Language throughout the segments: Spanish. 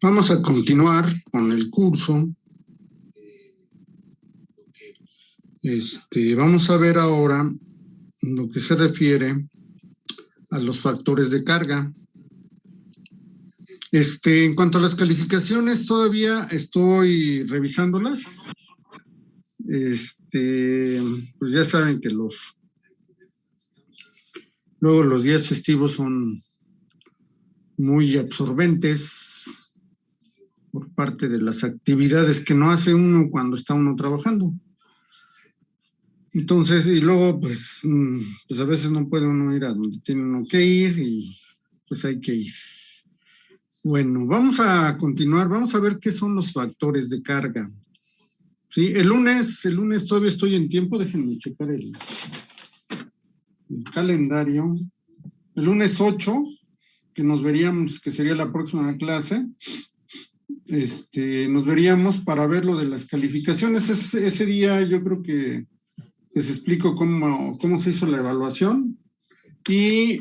Vamos a continuar con el curso. Vamos a ver ahora lo que se refiere a los factores de carga. En cuanto a las calificaciones, todavía estoy revisándolas. Pues ya saben que luego los días festivos son muy absorbentes por parte de las actividades que no hace uno cuando está uno trabajando. Entonces, y luego, pues a veces no puede uno ir a donde tiene uno que ir y pues hay que ir. Bueno, vamos a continuar, vamos a ver qué son los factores de carga. Sí, el lunes todavía estoy en tiempo, déjenme checar el calendario. El lunes 8, que nos veríamos, que sería la próxima clase, nos veríamos para ver lo de las calificaciones. Ese día yo creo que les explico cómo se hizo la evaluación. Y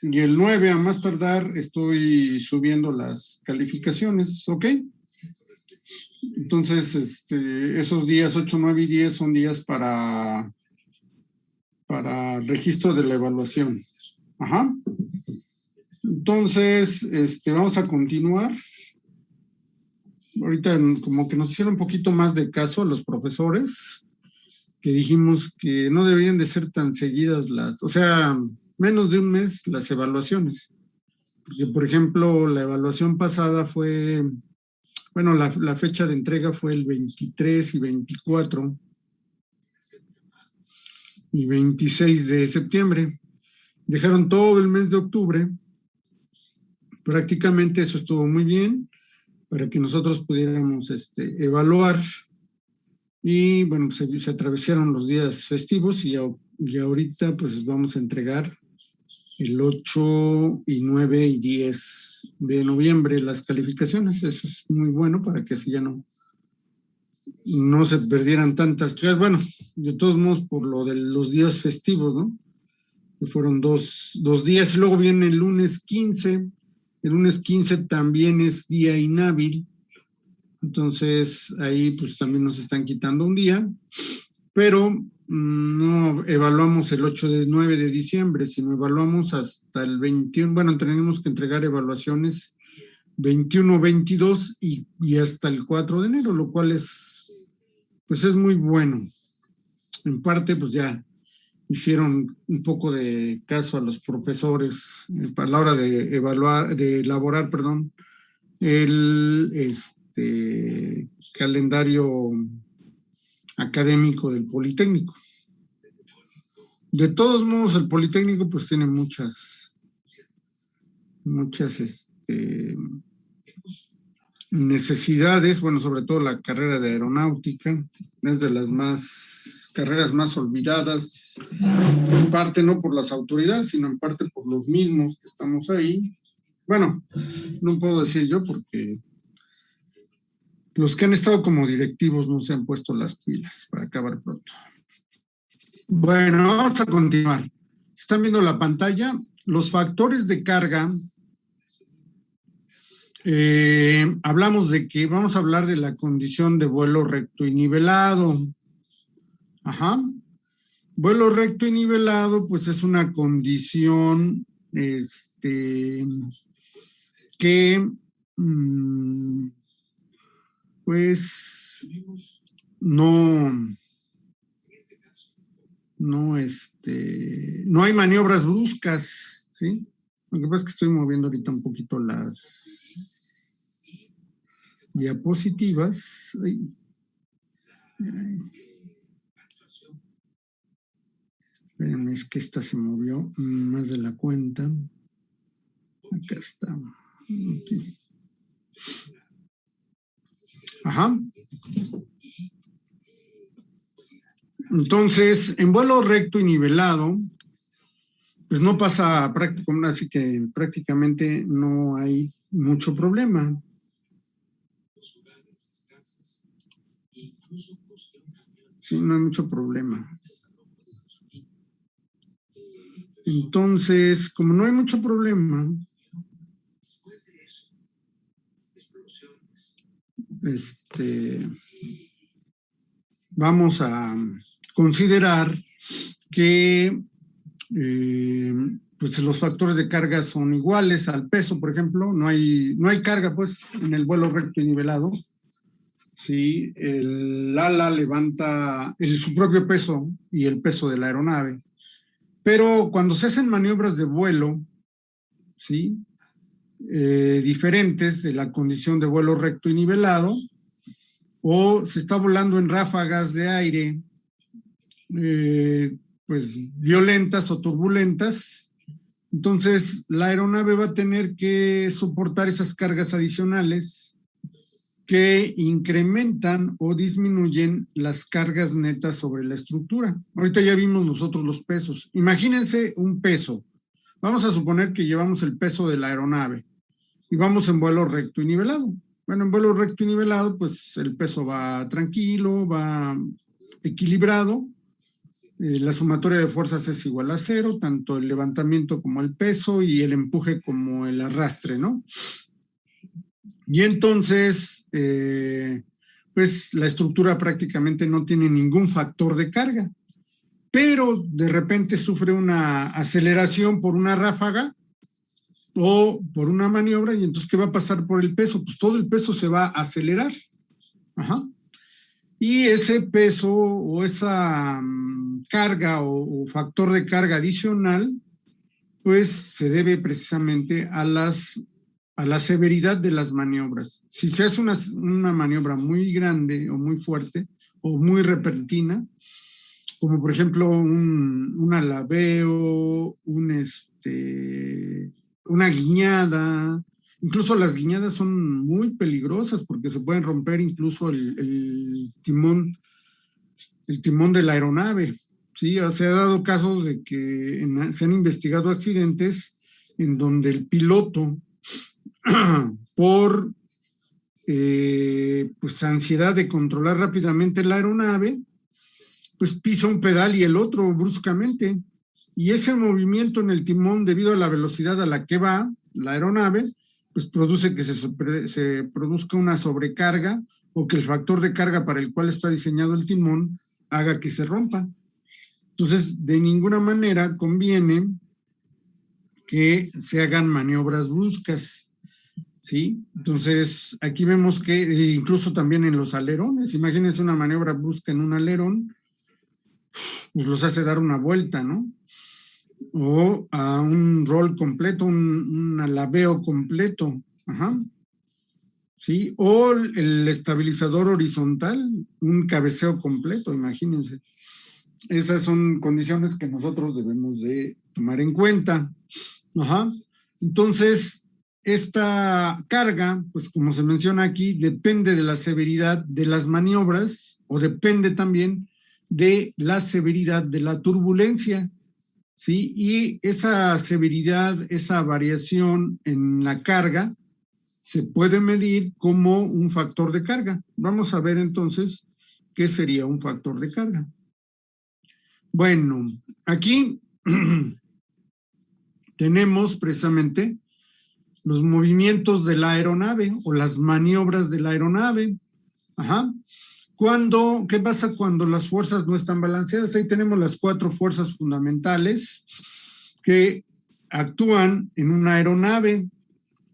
el 9, a más tardar, estoy subiendo las calificaciones, ¿ok? Entonces, esos días 8, 9 y 10 son días para registro de la evaluación. Ajá. Entonces, vamos a continuar. Ahorita como que nos hicieron un poquito más de caso a los profesores, que dijimos que no deberían de ser tan seguidas menos de un mes las evaluaciones. Porque, por ejemplo, la evaluación pasada fue, bueno, la fecha de entrega fue el 23 y 24 y 26 de septiembre. Dejaron todo el mes de octubre. Prácticamente eso estuvo muy bien para que nosotros pudiéramos evaluar. Y bueno, pues se atravesaron los días festivos y ahorita pues vamos a entregar el 8 y 9 y 10 de noviembre las calificaciones. Eso es muy bueno para que así ya no se perdieran tantas clases. Bueno, de todos modos por lo de los días festivos, ¿no? Que fueron dos días. Luego viene el lunes 15. El lunes 15 también es día inhábil. Entonces, ahí pues también nos están quitando un día, pero no evaluamos el 9 de diciembre, sino evaluamos hasta el 21, bueno, tenemos que entregar evaluaciones 21, 22 y hasta el 4 de enero, lo cual es muy bueno. En parte, pues ya hicieron un poco de caso a los profesores a la hora de elaborar, el calendario académico del Politécnico. De todos modos, el Politécnico pues tiene muchas necesidades, bueno, sobre todo la carrera de aeronáutica, es de las carreras más olvidadas, en parte no por las autoridades, sino en parte por los mismos que estamos ahí. Bueno, no puedo decir yo porque los que han estado como directivos no se han puesto las pilas para acabar pronto. Bueno, vamos a continuar. ¿Están viendo la pantalla? Los factores de carga. Hablamos de que vamos a hablar de la condición de vuelo recto y nivelado. Ajá. Vuelo recto y nivelado, pues es una condición que pues no hay maniobras bruscas, ¿sí? Lo que pasa es que estoy moviendo ahorita un poquito las diapositivas. Espérenme, es que esta se movió más de la cuenta. Acá está. Okay. Ajá. Entonces, en vuelo recto y nivelado, pues no pasa prácticamente, así que prácticamente no hay mucho problema. Sí, no hay mucho problema. Entonces, como no hay mucho problema, vamos a considerar que pues los factores de carga son iguales al peso, por ejemplo, no hay carga pues en el vuelo recto y nivelado. Sí, el ala levanta su propio peso y el peso de la aeronave. Pero cuando se hacen maniobras de vuelo, ¿sí? Diferentes de la condición de vuelo recto y nivelado, o se está volando en ráfagas de aire, pues violentas o turbulentas, entonces la aeronave va a tener que soportar esas cargas adicionales que incrementan o disminuyen las cargas netas sobre la estructura. Ahorita ya vimos nosotros los pesos. Imagínense un peso. Vamos a suponer que llevamos el peso de la aeronave y vamos en vuelo recto y nivelado. Bueno, en vuelo recto y nivelado, pues el peso va tranquilo, va equilibrado. La sumatoria de fuerzas es igual a 0, tanto el levantamiento como el peso y el empuje como el arrastre, ¿no? Y entonces, pues la estructura prácticamente no tiene ningún factor de carga, pero de repente sufre una aceleración por una ráfaga o por una maniobra, y entonces, ¿qué va a pasar por el peso? Pues todo el peso se va a acelerar. Ajá. Y ese peso o esa carga o factor de carga adicional, pues se debe precisamente a la severidad de las maniobras. Si se hace una maniobra muy grande o muy fuerte o muy repentina, como por ejemplo un alabeo, una guiñada, incluso las guiñadas son muy peligrosas porque se pueden romper incluso el timón de la aeronave. ¿Sí? Se ha dado casos de que se han investigado accidentes en donde el piloto, por pues ansiedad de controlar rápidamente la aeronave, pues pisa un pedal y el otro bruscamente. Y ese movimiento en el timón, debido a la velocidad a la que va la aeronave, pues produce que se produzca una sobrecarga o que el factor de carga para el cual está diseñado el timón haga que se rompa. Entonces, de ninguna manera conviene que se hagan maniobras bruscas, ¿sí? Entonces, aquí vemos que incluso también en los alerones, imagínense una maniobra brusca en un alerón, pues los hace dar una vuelta, ¿no? O a un roll completo, un alabeo completo, ajá, ¿sí? O el estabilizador horizontal, un cabeceo completo, imagínense. Esas son condiciones que nosotros debemos de tomar en cuenta. Ajá. Entonces, esta carga, pues como se menciona aquí, depende de la severidad de las maniobras o depende también de la severidad de la turbulencia, ¿sí? Y esa severidad, esa variación en la carga, se puede medir como un factor de carga. Vamos a ver entonces qué sería un factor de carga. Bueno, aquí tenemos precisamente los movimientos de la aeronave o las maniobras de la aeronave. Ajá. ¿Qué pasa cuando las fuerzas no están balanceadas? Ahí tenemos las 4 fuerzas fundamentales que actúan en una aeronave,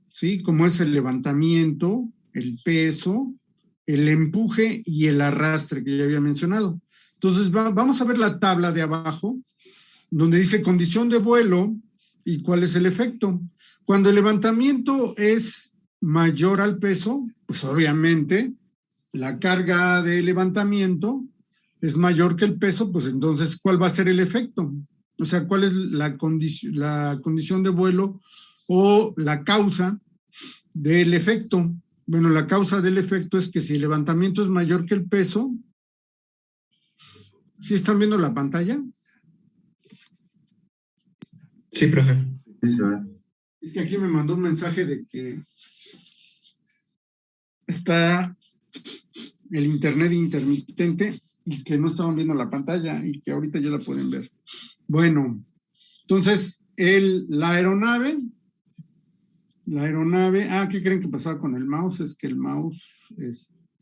¿sí? Como es el levantamiento, el peso, el empuje y el arrastre que ya había mencionado. Entonces, vamos a ver la tabla de abajo, donde dice condición de vuelo y cuál es el efecto. Cuando el levantamiento es mayor al peso, pues obviamente la carga de levantamiento es mayor que el peso, pues entonces, ¿cuál va a ser el efecto? O sea, ¿cuál es la condición de vuelo o la causa del efecto? Bueno, la causa del efecto es que si el levantamiento es mayor que el peso, ¿sí están viendo la pantalla? Sí, profe. Es que aquí me mandó un mensaje de que está el internet intermitente y que no estaban viendo la pantalla y que ahorita ya la pueden ver. Bueno, entonces la aeronave La aeronave, ¿qué creen que pasaba con el mouse? Es que el mouse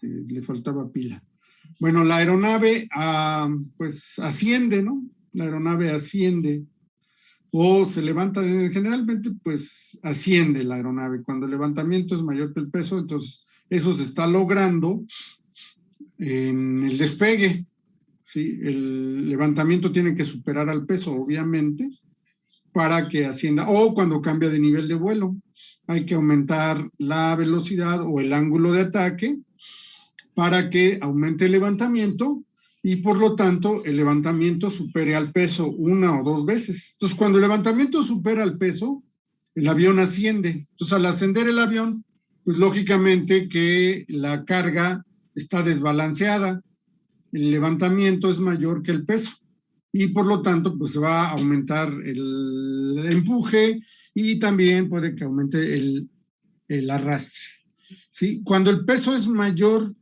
le faltaba pila. Bueno, la aeronave pues asciende, ¿no? La aeronave asciende o se levanta, generalmente pues asciende la aeronave. Cuando el levantamiento es mayor que el peso, entonces eso se está logrando en el despegue, ¿sí? El levantamiento tiene que superar al peso, obviamente, para que ascienda, o cuando cambia de nivel de vuelo, hay que aumentar la velocidad o el ángulo de ataque para que aumente el levantamiento y por lo tanto el levantamiento supere al peso una o dos veces. Entonces, cuando el levantamiento supera al peso, el avión asciende. Entonces, al ascender el avión, pues lógicamente que la carga está desbalanceada, el levantamiento es mayor que el peso y por lo tanto pues se va a aumentar el empuje y también puede que aumente el arrastre, ¿sí? Cuando el peso es mayor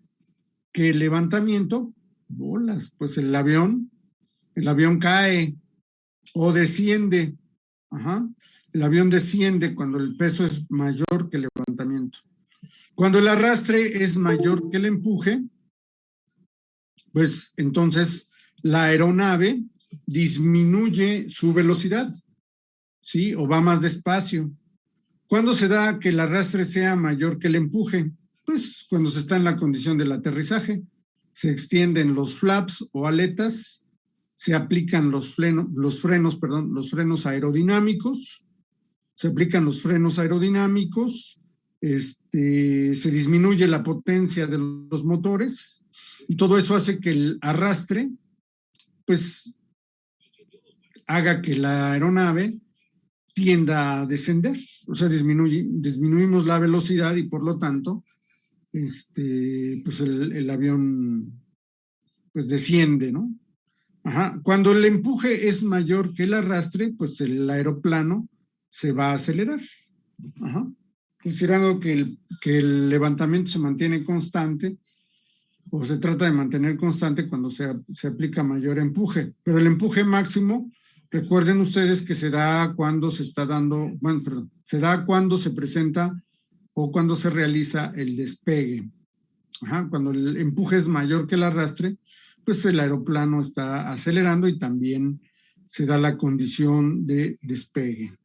que el levantamiento, bolas, pues el avión cae o desciende. Ajá. El avión desciende cuando el peso es mayor que el levantamiento. Cuando el arrastre es mayor que el empuje, pues entonces la aeronave disminuye su velocidad, ¿sí? O va más despacio. ¿Cuándo se da que el arrastre sea mayor que el empuje? Pues cuando se está en la condición del aterrizaje. Se extienden los flaps o aletas, se aplican los frenos aerodinámicos, se aplican los frenos aerodinámicos, se disminuye la potencia de los motores y todo eso hace que el arrastre, pues, haga que la aeronave tienda a descender, o sea, disminuimos la velocidad y por lo tanto, pues el avión, pues desciende, ¿no? Ajá. Cuando el empuje es mayor que el arrastre, pues el aeroplano se va a acelerar. Ajá. Considerando que el levantamiento se mantiene constante, o se trata de mantener constante cuando se aplica mayor empuje. Pero el empuje máximo, recuerden ustedes que se da cuando se está dando, se da cuando se presenta o cuando se realiza el despegue. Ajá. Cuando el empuje es mayor que el arrastre, pues el aeroplano está acelerando y también se da la condición de despegue.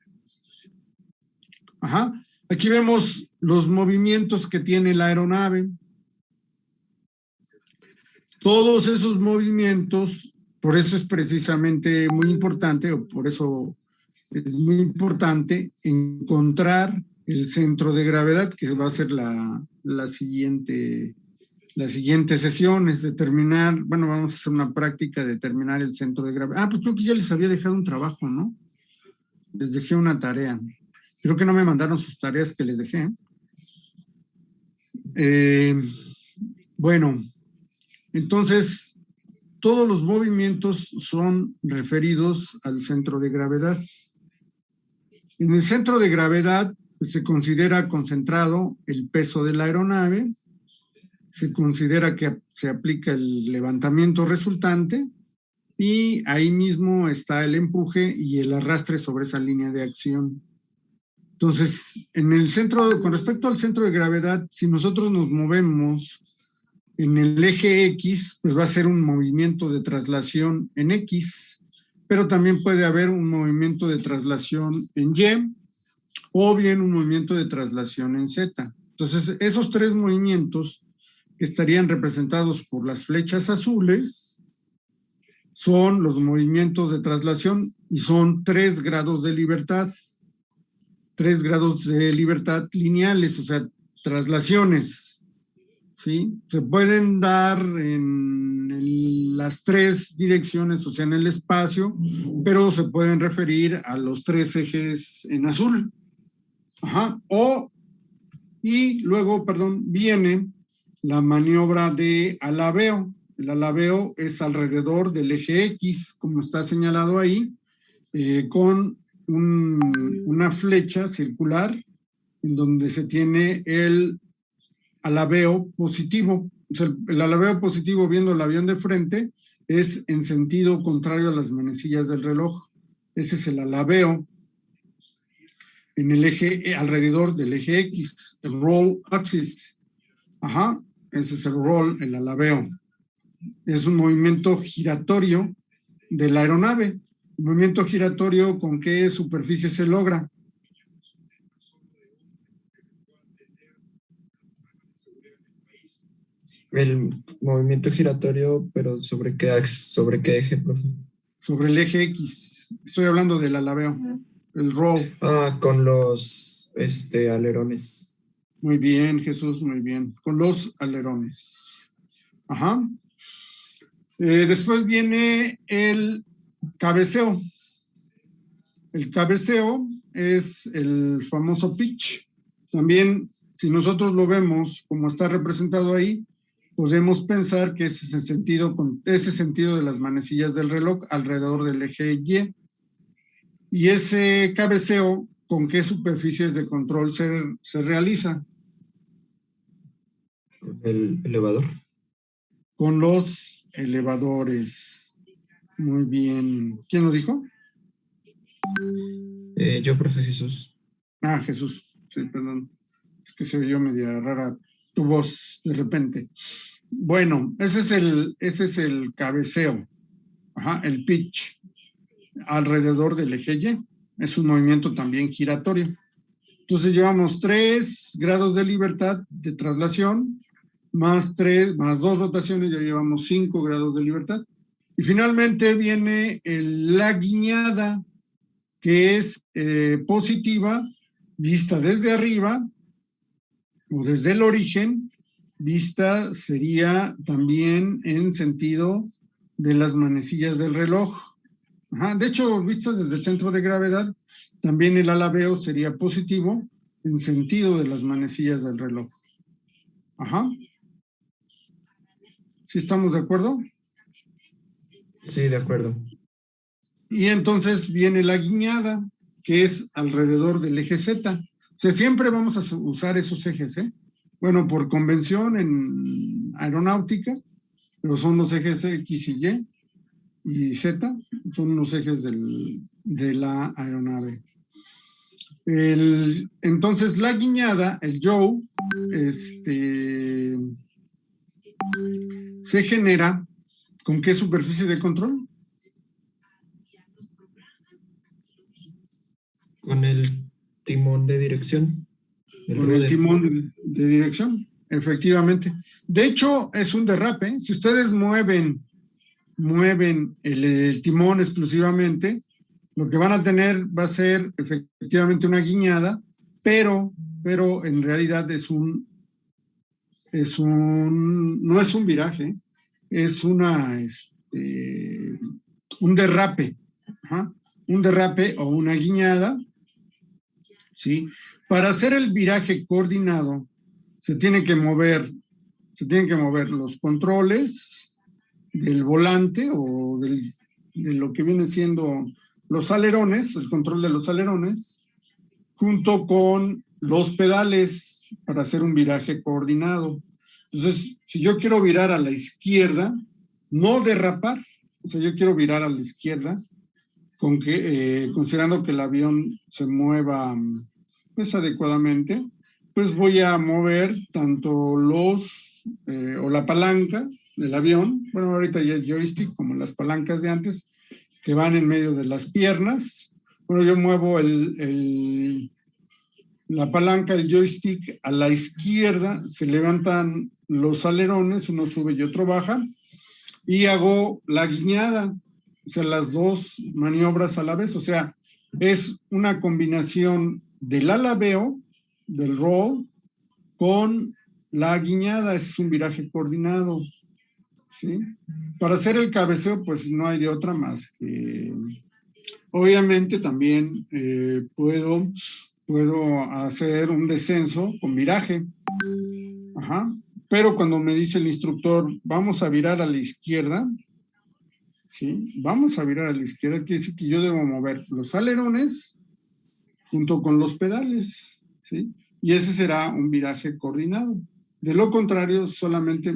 Ajá. Aquí vemos los movimientos que tiene la aeronave. Todos esos movimientos, por eso es precisamente muy importante, o por eso es muy importante encontrar el centro de gravedad, que va a ser la siguiente sesión, es determinar, bueno, vamos a hacer una práctica de determinar el centro de gravedad. Pues creo que ya les había dejado un trabajo, ¿no? Les dejé una tarea. Creo que no me mandaron sus tareas que les dejé. Bueno, entonces, todos los movimientos son referidos al centro de gravedad. En el centro de gravedad pues, se considera concentrado el peso de la aeronave, se considera que se aplica el levantamiento resultante y ahí mismo está el empuje y el arrastre sobre esa línea de acción. Entonces, con respecto al centro de gravedad, si nosotros nos movemos en el eje X, pues va a ser un movimiento de traslación en X, pero también puede haber un movimiento de traslación en Y o bien un movimiento de traslación en Z. Entonces, esos tres movimientos que estarían representados por las flechas azules son los movimientos de traslación y son 3 grados de libertad. 3 grados de libertad lineales, o sea, traslaciones, ¿sí? Se pueden dar en las 3 direcciones, o sea, en el espacio, pero se pueden referir a los 3 ejes en azul. Ajá. Y luego, viene la maniobra de alabeo. El alabeo es alrededor del eje X, como está señalado ahí, con una flecha circular en donde se tiene el alabeo positivo. O sea, el alabeo positivo viendo el avión de frente es en sentido contrario a las manecillas del reloj. Ese es el alabeo. en el eje, alrededor del eje X, el roll axis. Ajá, ese es el roll, el alabeo. Es un movimiento giratorio de la aeronave. El movimiento giratorio, ¿con qué superficie se logra? El movimiento giratorio, pero sobre qué eje, profe? Sobre el eje X. Estoy hablando del alabeo, el roll. Ah, con los alerones. Muy bien, Jesús, muy bien. Con los alerones. Ajá. Después viene el cabeceo. El cabeceo es el famoso pitch. También, si nosotros lo vemos como está representado ahí, podemos pensar que ese es el sentido de las manecillas del reloj alrededor del eje Y. Y ese cabeceo, ¿con qué superficies de control se realiza? Con el elevador. Con los elevadores. Muy bien. ¿Quién lo dijo? Yo, profe Jesús. Ah, Jesús. Sí, perdón. Es que se oyó media rara tu voz de repente. Bueno, ese es el cabeceo. Ajá, el pitch. Alrededor del eje Y. Es un movimiento también giratorio. Entonces llevamos 3 grados de libertad de traslación, más 2 rotaciones, ya llevamos 5 grados de libertad. Y finalmente viene la guiñada, que es positiva, vista desde arriba o desde el origen, vista sería también en sentido de las manecillas del reloj. Ajá, de hecho, vistas desde el centro de gravedad, también el alabeo sería positivo en sentido de las manecillas del reloj. Ajá. ¿Sí estamos de acuerdo? Sí, de acuerdo. Y entonces viene la guiñada, que es alrededor del eje Z. O sea, siempre vamos a usar esos ejes, ¿eh? Bueno, por convención en aeronáutica, pero son los ejes X y Z, son los ejes de la aeronave. Entonces, la guiñada, el yaw, se genera ¿con qué superficie de control? Con el timón de dirección. Con el timón de dirección, efectivamente. De hecho, es un derrape. Si ustedes mueven el timón exclusivamente, lo que van a tener va a ser efectivamente una guiñada, pero en realidad no es un viraje, es un derrape, ajá, un derrape o una guiñada, ¿sí? Para hacer el viraje coordinado, se tienen que mover los controles del volante o de lo que viene siendo los alerones, el control de los alerones, junto con los pedales para hacer un viraje coordinado. Entonces, si yo quiero virar a la izquierda, no derrapar, o sea, yo quiero virar a la izquierda, considerando que el avión se mueva pues adecuadamente, pues voy a mover tanto o la palanca del avión, bueno, ahorita ya es joystick, como las palancas de antes, que van en medio de las piernas. Bueno, yo muevo la palanca, el joystick a la izquierda, se levantan los alerones, uno sube y otro baja, y hago la guiñada, o sea, las dos maniobras a la vez, o sea, es una combinación del alabeo, del roll, con la guiñada, es un viraje coordinado, ¿sí? Para hacer el cabeceo, pues no hay de otra más que, obviamente también puedo hacer un descenso con viraje, ajá, pero cuando me dice el instructor, vamos a virar a la izquierda, ¿sí? Vamos a virar a la izquierda, quiere decir que yo debo mover los alerones junto con los pedales, ¿sí? Y ese será un viraje coordinado. De lo contrario, solamente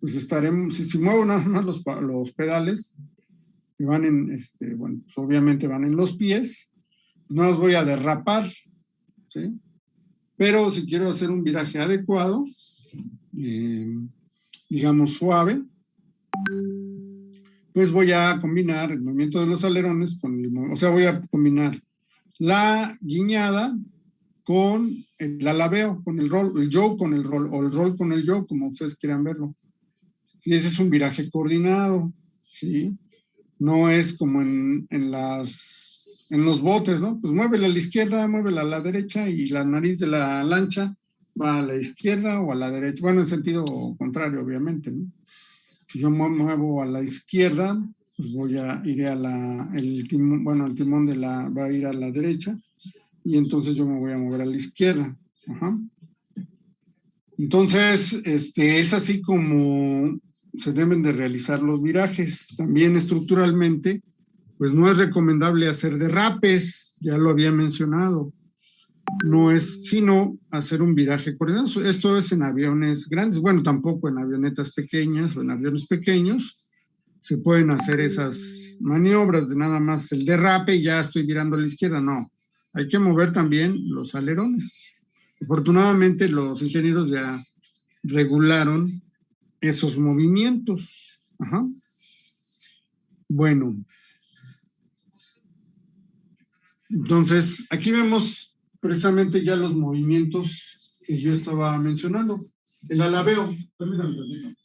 pues estaremos, si muevo nada más los pedales, que van bueno, pues obviamente van en los pies, no los voy a derrapar, ¿sí? Pero si quiero hacer un viraje adecuado, digamos suave, pues voy a combinar el movimiento de los alerones con o sea, voy a combinar la guiñada con el alabeo, con el roll, el yaw con el roll, o el roll con el yaw, como ustedes quieran verlo. Y ese es un viraje coordinado, ¿sí? No es como en los botes, ¿no? Pues muévela a la izquierda, muévela a la derecha y la nariz de la lancha va a la izquierda o a la derecha. Bueno, en sentido contrario, obviamente, ¿no? Si yo muevo a la izquierda, pues iré a el timón, bueno, el timón va a ir a la derecha y entonces yo me voy a mover a la izquierda. Ajá. Entonces, es así como se deben de realizar los virajes. También estructuralmente, pues no es recomendable hacer derrapes, ya lo había mencionado. No es sino hacer un viraje coordinado. Esto es en aviones grandes, bueno, tampoco en avionetas pequeñas o en aviones pequeños. Se pueden hacer esas maniobras de nada más el derrape y ya estoy virando a la izquierda. No, hay que mover también los alerones. Afortunadamente los ingenieros ya regularon esos movimientos. Ajá. Bueno, entonces aquí vemos precisamente ya los movimientos que yo estaba mencionando. El alabeo, permítanme.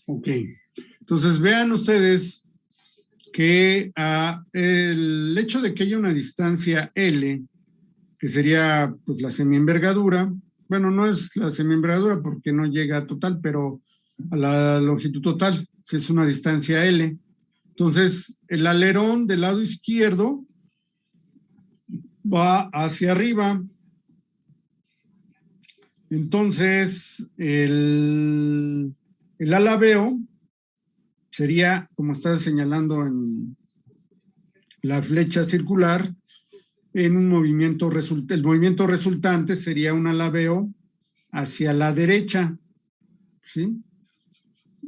Ok, entonces vean ustedes que el hecho de que haya una distancia L, que sería pues la semienvergadura, bueno, no es la semienvergadura porque no llega a total, pero a la longitud total, si es una distancia L. Entonces, el alerón del lado izquierdo va hacia arriba. Entonces, el alabeo sería, como está señalando en la flecha circular, en un movimiento el movimiento resultante sería un alabeo hacia la derecha, ¿sí?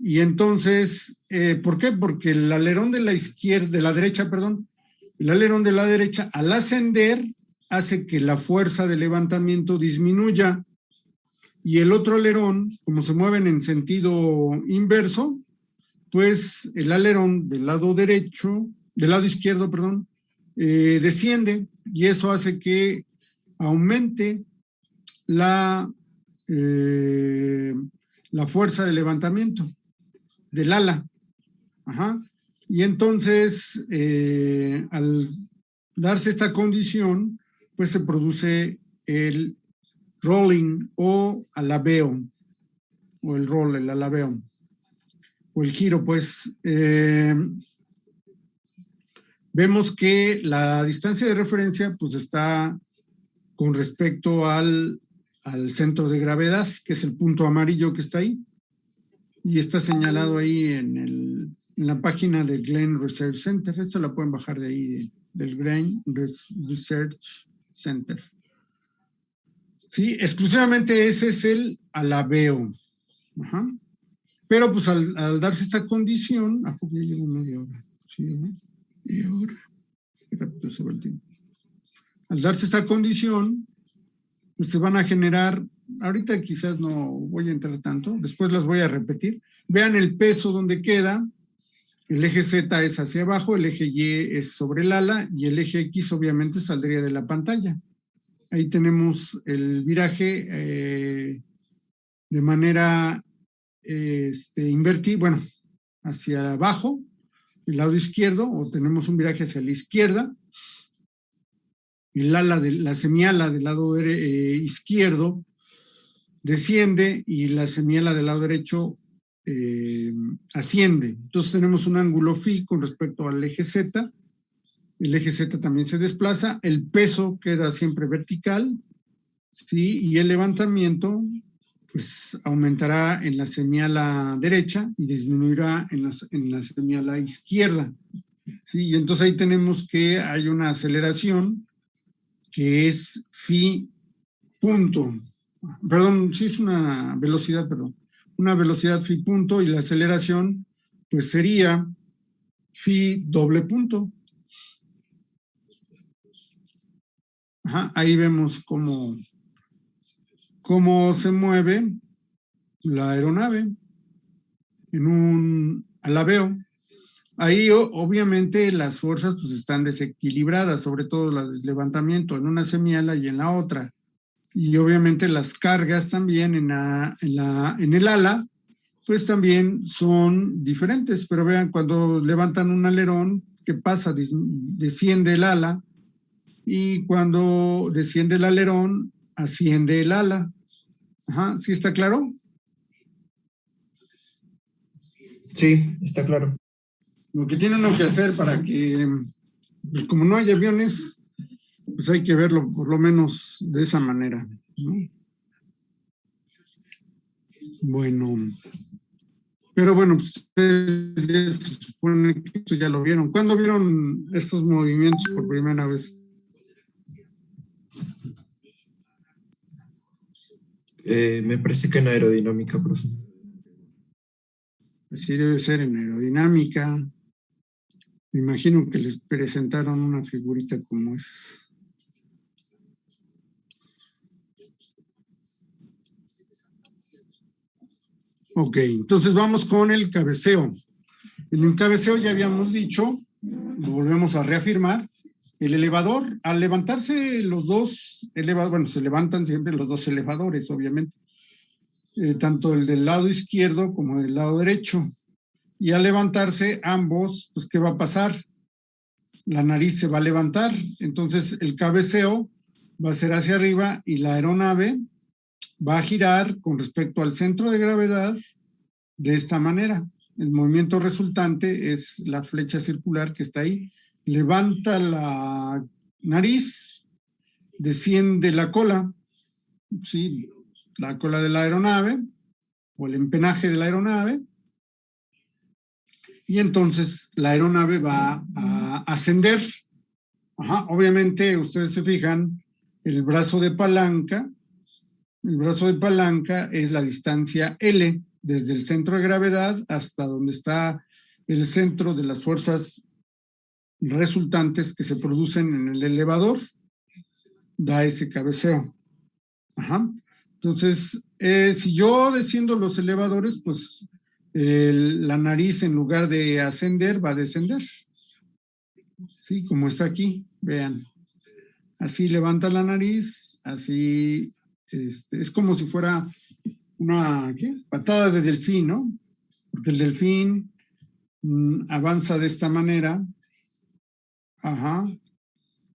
Y entonces, ¿por qué? Porque el alerón de la izquierda, de la derecha, perdón, el alerón de la derecha al ascender hace que la fuerza de levantamiento disminuya y el otro alerón, como se mueven en sentido inverso, pues el alerón del lado derecho, del lado izquierdo, perdón, desciende y eso hace que aumente la fuerza de levantamiento del ala. Ajá. Y entonces, al darse esta condición, pues se produce el rolling o alabeo, o el roll, el alabeo, o el giro, pues. Vemos que la distancia de referencia, pues está con respecto al centro de gravedad, que es el punto amarillo que está ahí, y está señalado ahí en la página del Glenn Research Center. Esta la pueden bajar de ahí, del Glenn Research Center. Sí, exclusivamente ese es el alabeo. Ajá. Pero pues al darse esta condición, ¿a poco ya llevo media hora? Sí, media hora. Qué rápido se va el tiempo. Al darse esta condición, pues se van a generar, ahorita quizás no voy a entrar tanto, después las voy a repetir. Vean el peso donde queda, el eje Z es hacia abajo, el eje Y es sobre el ala y el eje X obviamente saldría de la pantalla. Ahí tenemos el viraje de manera invertida, bueno, hacia abajo, el lado izquierdo, o tenemos un viraje hacia la izquierda, el ala la semiala del lado izquierdo desciende y la semiala del lado derecho asciende. Entonces tenemos un ángulo phi con respecto al eje Z el eje Z también se desplaza, el peso queda siempre vertical, ¿sí? Y el levantamiento pues aumentará en la semiala derecha y disminuirá en la semiala izquierda, ¿sí? Y entonces ahí tenemos que hay una aceleración que es phi punto, perdón, sí es una velocidad, perdón, una velocidad phi punto, y la aceleración pues sería phi doble punto. Ajá, ahí vemos cómo se mueve la aeronave en un alabeo. Ahí obviamente las fuerzas pues están desequilibradas, sobre todo la del levantamiento en una semiala y en la otra. Y obviamente las cargas también en el ala, pues también son diferentes. Pero vean, cuando levantan un alerón, ¿qué pasa? Desciende el ala, y cuando desciende el alerón, asciende el ala. Ajá, ¿sí está claro? Sí, está claro. Lo que tiene uno que hacer para que, como no hay aviones, pues hay que verlo por lo menos de esa manera, ¿no? Bueno, pero bueno, ustedes ya se supone que esto ya lo vieron. ¿Cuándo vieron estos movimientos por primera vez? Me parece que en aerodinámica, profe. Pues sí, debe ser en aerodinámica. Me imagino que les presentaron una figurita como esa. Ok, entonces vamos con el cabeceo. En el cabeceo ya habíamos dicho, lo volvemos a reafirmar, el elevador, al levantarse los dos elevadores, bueno, se levantan siempre los dos elevadores, obviamente, tanto el del lado izquierdo como del lado derecho. Y al levantarse ambos, pues, ¿qué va a pasar? La nariz se va a levantar, entonces el cabeceo va a ser hacia arriba y la aeronave va a girar con respecto al centro de gravedad de esta manera. El movimiento resultante es la flecha circular que está ahí. Levanta la nariz, desciende la cola, ¿sí? La cola de la aeronave o el empenaje de la aeronave, y entonces la aeronave va a ascender. Ajá, obviamente, ustedes se fijan, el brazo de palanca es la distancia L, desde el centro de gravedad hasta donde está el centro de las fuerzas resultantes que se producen en el elevador, da ese cabeceo. Ajá. Entonces, si yo desciendo los elevadores, pues la nariz en lugar de ascender va a descender. Sí, como está aquí, vean. Así levanta la nariz, así es como si fuera una patada de delfín, ¿no? Porque el delfín avanza de esta manera, ajá,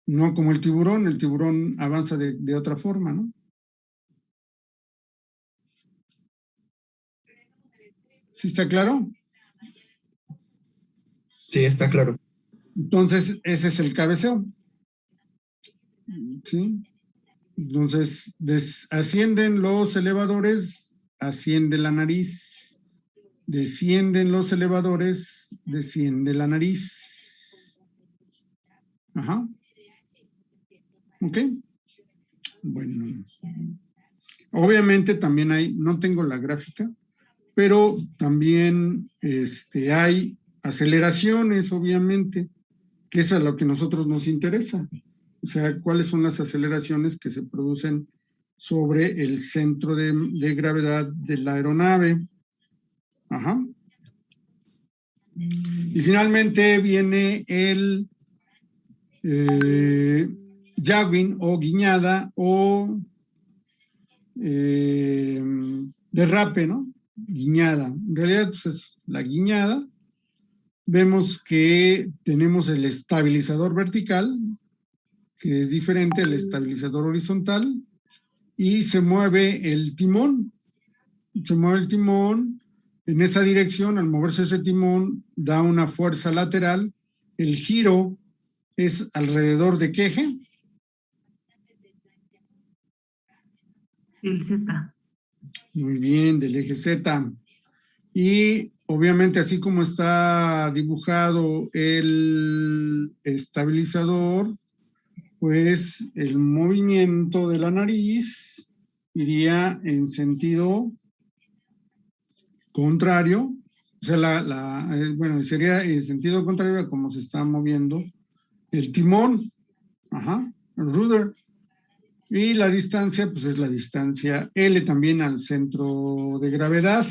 no como el tiburón avanza de otra forma, ¿no? ¿Sí está claro? Sí, está claro. Entonces, ese es el cabeceo, ¿sí? Entonces, ascienden los elevadores, asciende la nariz, descienden los elevadores, desciende la nariz. Ajá. ¿Ok? Bueno. Obviamente también no tengo la gráfica, pero también hay aceleraciones, obviamente, que es a lo que a nosotros nos interesa. O sea, cuáles son las aceleraciones que se producen sobre el centro de gravedad de la aeronave. Ajá. Y finalmente viene el yagging o guiñada o derrape, ¿no? Guiñada. En realidad, pues es la guiñada. Vemos que tenemos el estabilizador vertical, que es diferente al estabilizador horizontal, y se mueve el timón. Se mueve el timón en esa dirección. Al moverse ese timón, da una fuerza lateral. El giro es alrededor de qué eje? El Z. Muy bien, del eje Z. Y obviamente así como está dibujado el estabilizador, pues el movimiento de la nariz iría en sentido contrario, o sea, bueno, sería en sentido contrario a cómo se está moviendo el timón, ajá, el rudder. Y la distancia, pues es la distancia L también al centro de gravedad.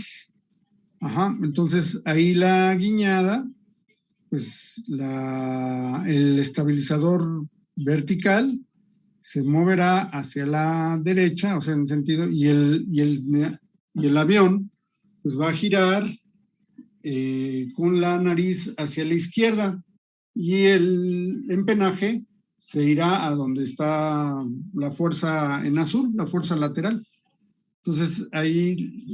Ajá, entonces ahí la guiñada, pues el estabilizador vertical se moverá hacia la derecha, o sea, en sentido, y el avión, pues va a girar con la nariz hacia la izquierda y el empenaje se irá a donde está la fuerza en azul, la fuerza lateral. Entonces ahí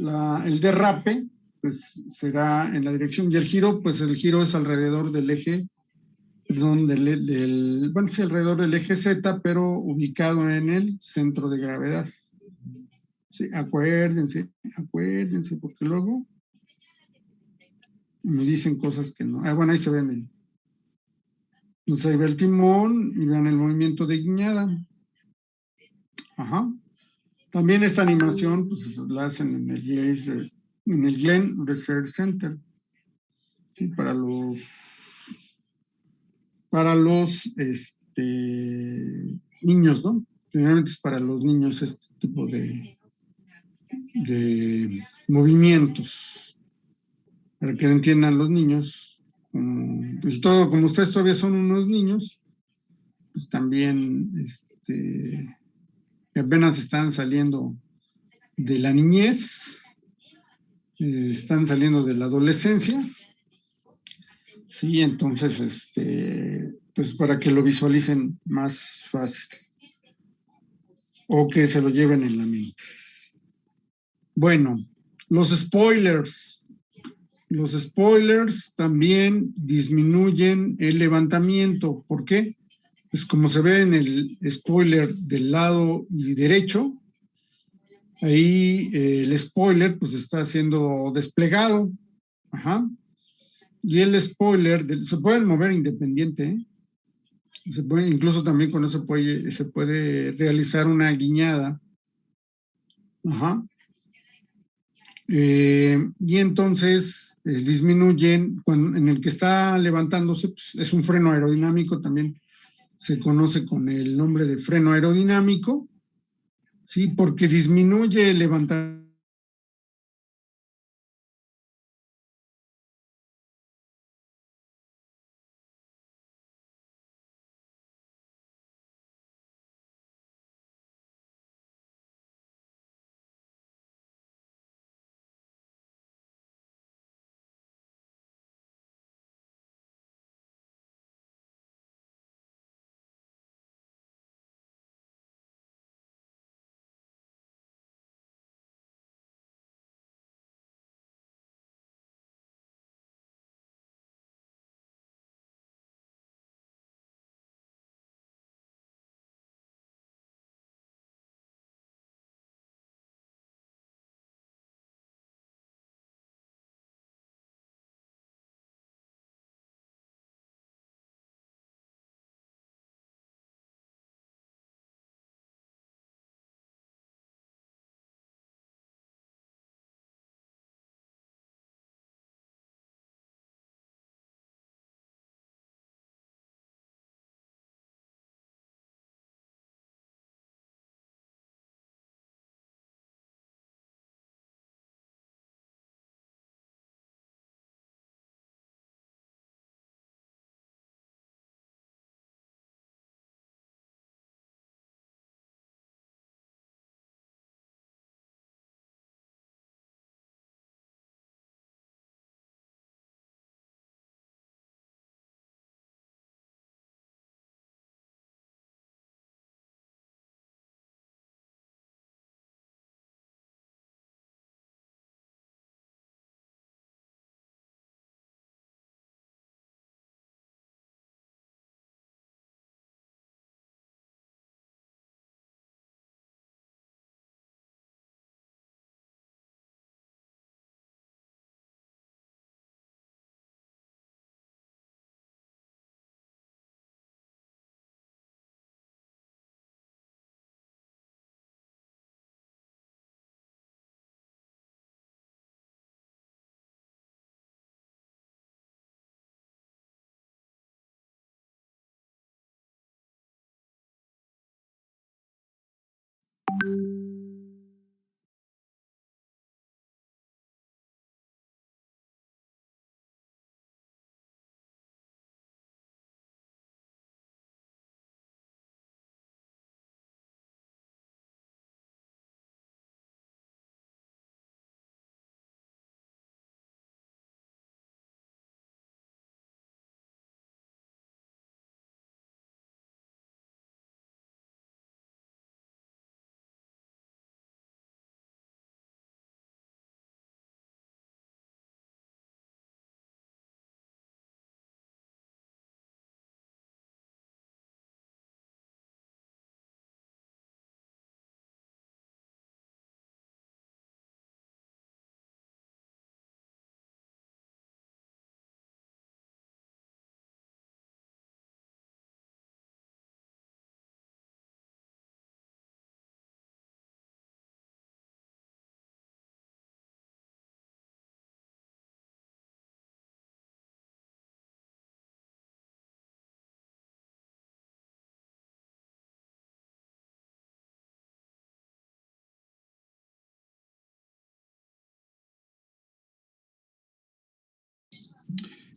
el derrape pues será en la dirección y el giro, pues el giro es alrededor del eje, perdón, bueno, sí, alrededor del eje Z, pero ubicado en el centro de gravedad. Sí, acuérdense, porque luego me dicen cosas que no. Bueno, ahí se ven entonces ahí ve el timón y vean el movimiento de guiñada. Ajá. También esta animación, pues la hacen en el Glenn Research Center. Sí, para los niños, ¿no? Generalmente es para los niños este tipo de movimientos, para que lo entiendan los niños. Pues como ustedes todavía son unos niños, pues también apenas están saliendo de la niñez, están saliendo de la adolescencia, sí, entonces, pues para que lo visualicen más fácil o que se lo lleven en la mente. Bueno, los spoilers. Los spoilers también disminuyen el levantamiento. ¿Por qué? Pues como se ve en el spoiler del lado derecho, ahí el spoiler pues está siendo desplegado. Ajá. Y el spoiler se pueden mover independiente, ¿eh? Incluso también con eso se puede realizar una guiñada. Ajá. Y entonces disminuyen, en el que está levantándose, pues, es un freno aerodinámico, también se conoce con el nombre de freno aerodinámico, ¿sí? Porque disminuye el levantamiento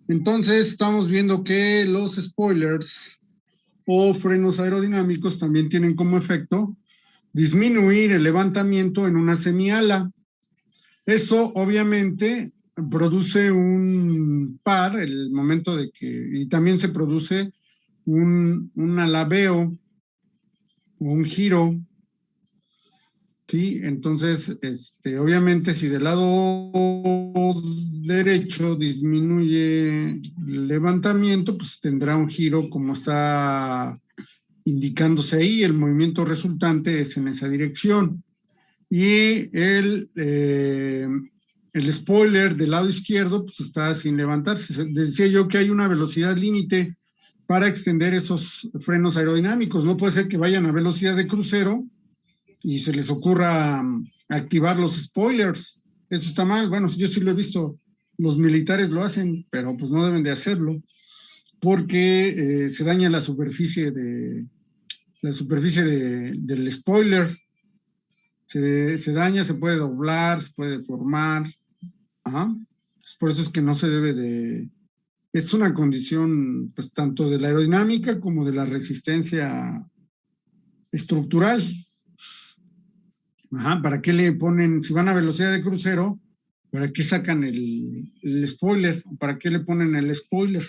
Entonces, estamos viendo que los spoilers o frenos aerodinámicos también tienen como efecto disminuir el levantamiento en una semiala. Eso obviamente produce un par, el momento de que, y también se produce un alabeo o un giro, ¿sí? Entonces, obviamente si del lado derecho disminuye el levantamiento, pues tendrá un giro como está indicándose ahí, el movimiento resultante es en esa dirección. Y el spoiler del lado izquierdo pues está sin levantarse. Decía yo que hay una velocidad límite para extender esos frenos aerodinámicos. No puede ser que vayan a velocidad de crucero y se les ocurra activar los spoilers. Eso está mal. Bueno, yo sí lo he visto. Los militares lo hacen, pero pues no deben de hacerlo porque se daña la superficie del spoiler. Se daña, se puede doblar, se puede deformar. Ajá. Pues por eso es que no se debe de... Es una condición, pues, tanto de la aerodinámica como de la resistencia estructural. Ajá. ¿Para qué le ponen, si van a velocidad de crucero, para qué sacan el spoiler? ¿Para qué le ponen el spoiler?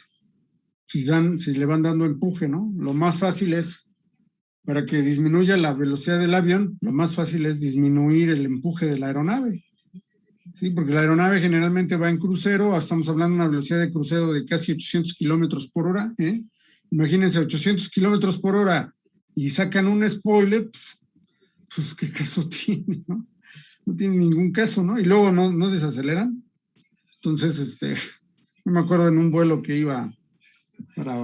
Si le van dando empuje, ¿no? Lo más fácil es, para que disminuya la velocidad del avión, lo más fácil es disminuir el empuje de la aeronave. Sí, porque la aeronave generalmente va en crucero, estamos hablando de una velocidad de crucero de casi 800 kilómetros por hora. Imagínense, 800 kilómetros por hora y sacan un spoiler, pues qué caso tiene, ¿no? No tiene ningún caso, ¿no? Y luego no desaceleran. Entonces, yo me acuerdo en un vuelo que iba para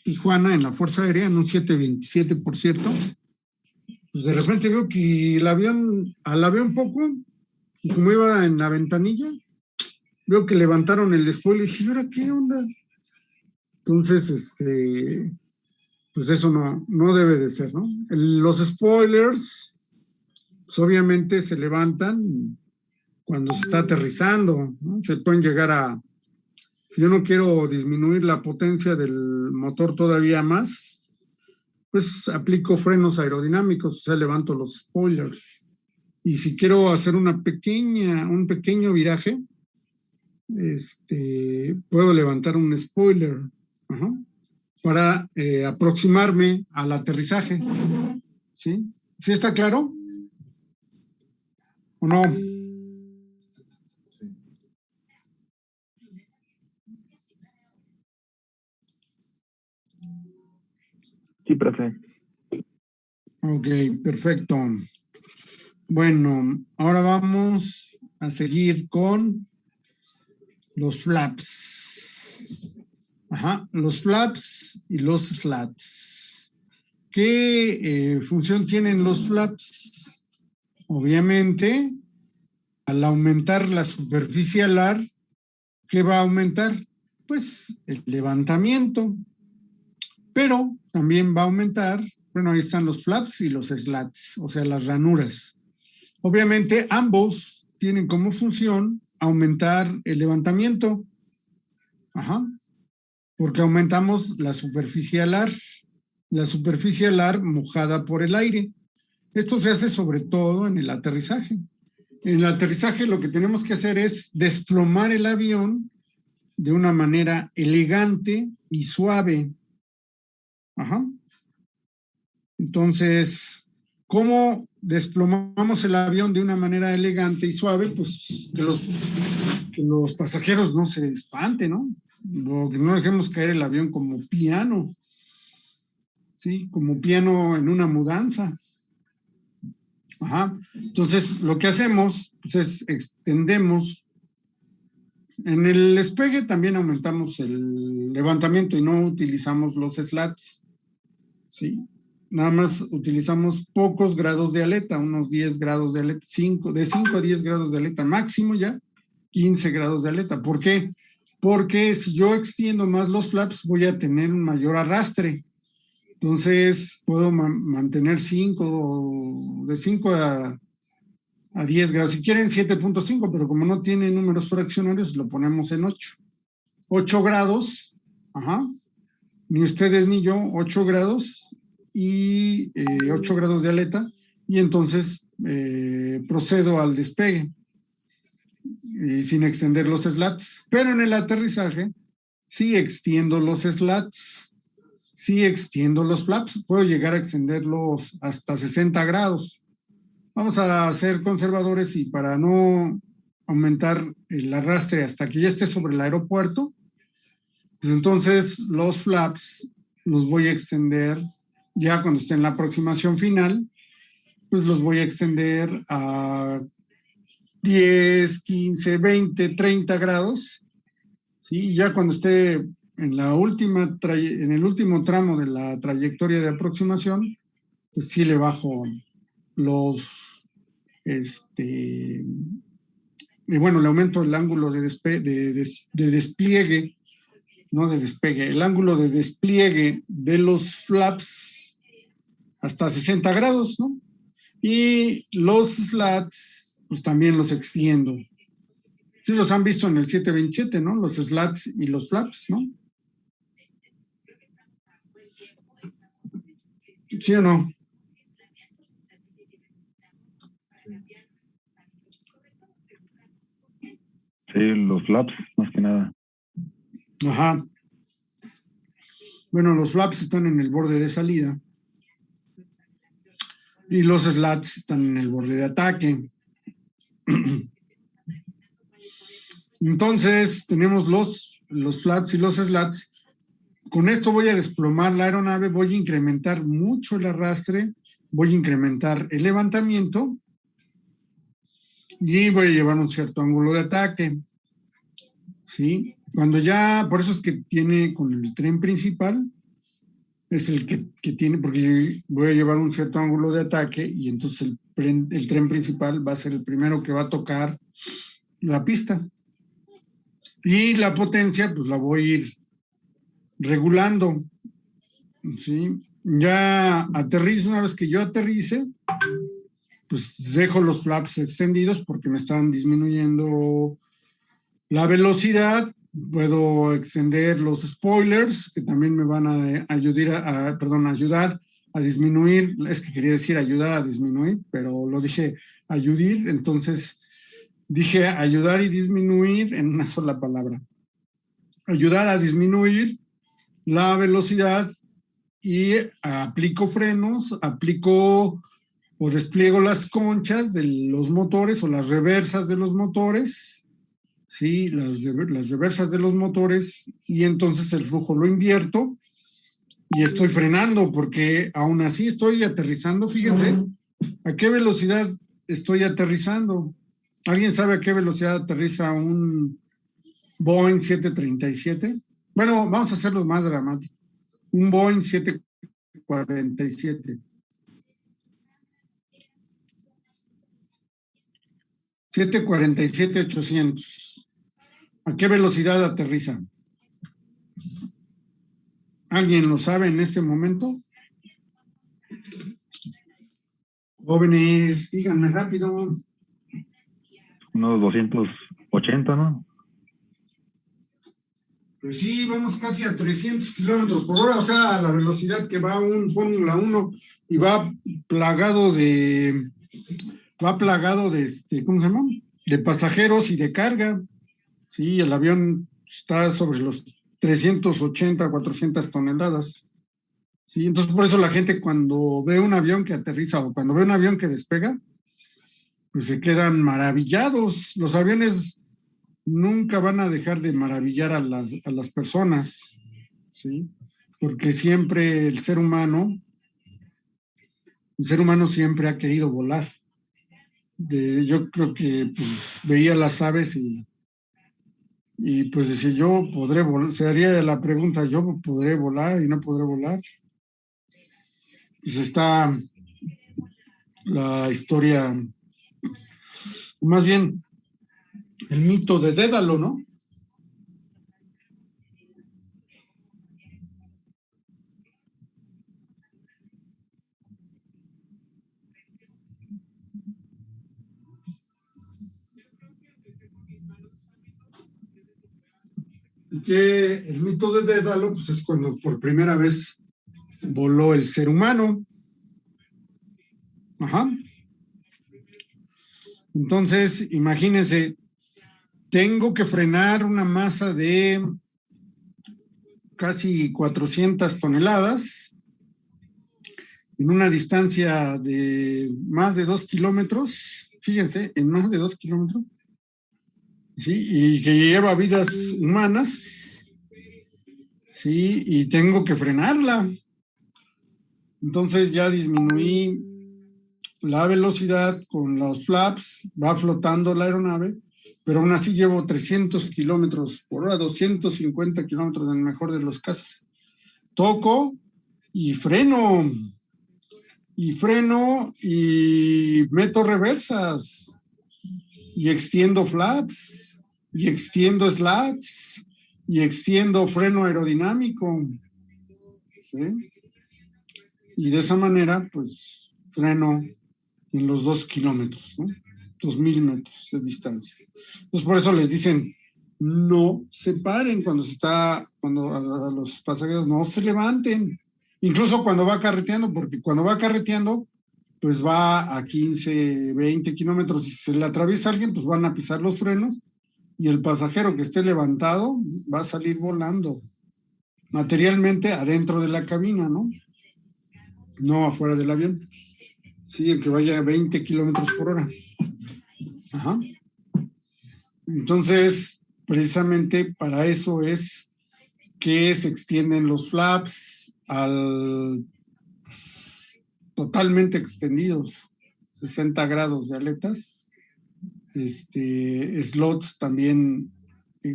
Tijuana en la Fuerza Aérea, en un 727, por cierto, pues de repente veo que el avión alabé un poco, y como iba en la ventanilla, veo que levantaron el spoiler y dije, ¿y ahora qué onda? Entonces, pues eso no debe de ser, ¿no? Los spoilers, pues obviamente se levantan cuando se está aterrizando, ¿no? Se pueden llegar a, si yo no quiero disminuir la potencia del motor todavía más, pues aplico frenos aerodinámicos, o sea, levanto los spoilers. Y si quiero hacer un pequeño viraje, puedo levantar un spoiler, ajá, para aproximarme al aterrizaje. ¿Sí? ¿Sí está claro? ¿O no? Sí, profe. Ok, perfecto. Bueno, ahora vamos a seguir con los flaps. Ajá, los flaps y los slats. ¿Qué función tienen los flaps? Obviamente, al aumentar la superficie alar, ¿qué va a aumentar? Pues el levantamiento, pero también va a aumentar Bueno, ahí están los flaps y los slats, o sea, las ranuras. Obviamente, ambos tienen como función aumentar el levantamiento. Ajá. Porque aumentamos la superficie alar mojada por el aire. Esto se hace sobre todo en el aterrizaje. En el aterrizaje lo que tenemos que hacer es desplomar el avión de una manera elegante y suave. Ajá. Entonces, ¿cómo desplomamos el avión de una manera elegante y suave? Pues que los pasajeros no se espanten, ¿no? Que no dejemos caer el avión como piano, ¿sí? Como piano en una mudanza. Ajá. Entonces, lo que hacemos pues, es extendemos. En el despegue también aumentamos el levantamiento y no utilizamos los slats, ¿sí? Nada más utilizamos pocos grados de aleta, unos 10 grados de aleta, de 5 a 10 grados de aleta, máximo ya 15 grados de aleta. ¿Por qué? Porque si yo extiendo más los flaps voy a tener un mayor arrastre. Entonces puedo mantener de 5 a 10 grados. Si quieren 7.5, pero como no tiene números fraccionarios, lo ponemos en 8. 8 grados, ajá, ni ustedes ni yo, 8 grados y 8 grados de aleta, y entonces procedo al despegue y sin extender los slats. Pero en el aterrizaje sí extiendo los slats, sí extiendo los flaps, puedo llegar a extenderlos hasta 60 grados. Vamos a ser conservadores y para no aumentar el arrastre hasta que ya esté sobre el aeropuerto, pues entonces los flaps los voy a extender ya cuando esté en la aproximación final, pues los voy a extender a 10, 15, 20, 30 grados, ¿sí? Y ya cuando esté en el último tramo de la trayectoria de aproximación, pues sí le bajo y bueno, le aumento el ángulo de despliegue, no de despegue, el ángulo de despliegue de los flaps hasta 60 grados, ¿no? Y los slats, pues también los extiendo. Sí los han visto en el 727, ¿no? Los slats y los flaps, ¿no? ¿Sí o no? Sí, los flaps, más que nada. Ajá. Bueno, los flaps están en el borde de salida y los slats están en el borde de ataque. Entonces, tenemos los flaps y los slats. Con esto voy a desplomar la aeronave, voy a incrementar mucho el arrastre, voy a incrementar el levantamiento y voy a llevar un cierto ángulo de ataque. ¿Sí? Cuando ya, por eso es que tiene con el tren principal, es el que tiene, porque voy a llevar un cierto ángulo de ataque y entonces el tren principal va a ser el primero que va a tocar la pista. Y la potencia, pues la voy a ir regulando, ¿sí? Ya aterrizo, una vez que yo aterrice, pues dejo los flaps extendidos porque me están disminuyendo la velocidad. Puedo extender los spoilers, que también me van a ayudar a disminuir, es que quería decir ayudar a disminuir, pero lo dije ayudar, entonces dije ayudar y disminuir en una sola palabra. Ayudar a disminuir la velocidad y aplico frenos, o despliego las conchas de los motores o las reversas de los motores, ¿sí? Las reversas de los motores, y entonces el flujo lo invierto y estoy frenando porque aún así estoy aterrizando. Fíjense a qué velocidad estoy aterrizando. ¿Alguien sabe a qué velocidad aterriza un Boeing 737? Bueno, vamos a hacerlo más dramático. Un Boeing 747. 747-800. ¿A qué velocidad aterriza? ¿Alguien lo sabe en este momento? Jóvenes, díganme rápido. Unos 280, ¿no? Pues sí, vamos casi a 300 kilómetros por hora, o sea, a la velocidad que va un Fórmula 1 y va plagado de, ¿cómo se llama? De pasajeros y de carga. Sí, el avión está sobre los 380, 400 toneladas. Sí, entonces por eso la gente cuando ve un avión que aterriza o cuando ve un avión que despega, pues se quedan maravillados. Los aviones nunca van a dejar de maravillar a las personas, ¿sí? Porque siempre el ser humano siempre ha querido volar. Yo creo que pues, veía las aves y pues decía, yo podré volar, se haría la pregunta, ¿yo podré volar y no podré volar? Pues está la historia, más bien el mito de Dédalo, ¿no? Que el mito de Dédalo pues es cuando por primera vez voló el ser humano. Ajá. Entonces, imagínense, tengo que frenar una masa de casi 400 toneladas en una distancia de más de 2 kilómetros, fíjense, en más de 2 kilómetros, ¿sí? Y que lleva vidas humanas, ¿sí? Y tengo que frenarla. Entonces ya disminuí la velocidad con los flaps, va flotando la aeronave, pero aún así llevo 300 kilómetros por hora, 250 kilómetros en el mejor de los casos. Toco y freno y meto reversas y extiendo flaps y extiendo slats y extiendo freno aerodinámico, ¿sí? Y de esa manera, pues, freno en los 2 kilómetros, ¿no? 2,000 metros de distancia. Entonces, por eso les dicen, no se paren cuando a los pasajeros no se levanten, incluso cuando va carreteando, porque cuando va carreteando, pues va a 15, 20 kilómetros, y si se le atraviesa a alguien, pues van a pisar los frenos, y el pasajero que esté levantado va a salir volando, materialmente adentro de la cabina, ¿no? No afuera del avión. Sí, el que vaya a 20 kilómetros por hora. Ajá. Entonces, precisamente para eso es que se extienden los flaps totalmente extendidos, 60 grados de aletas, slots también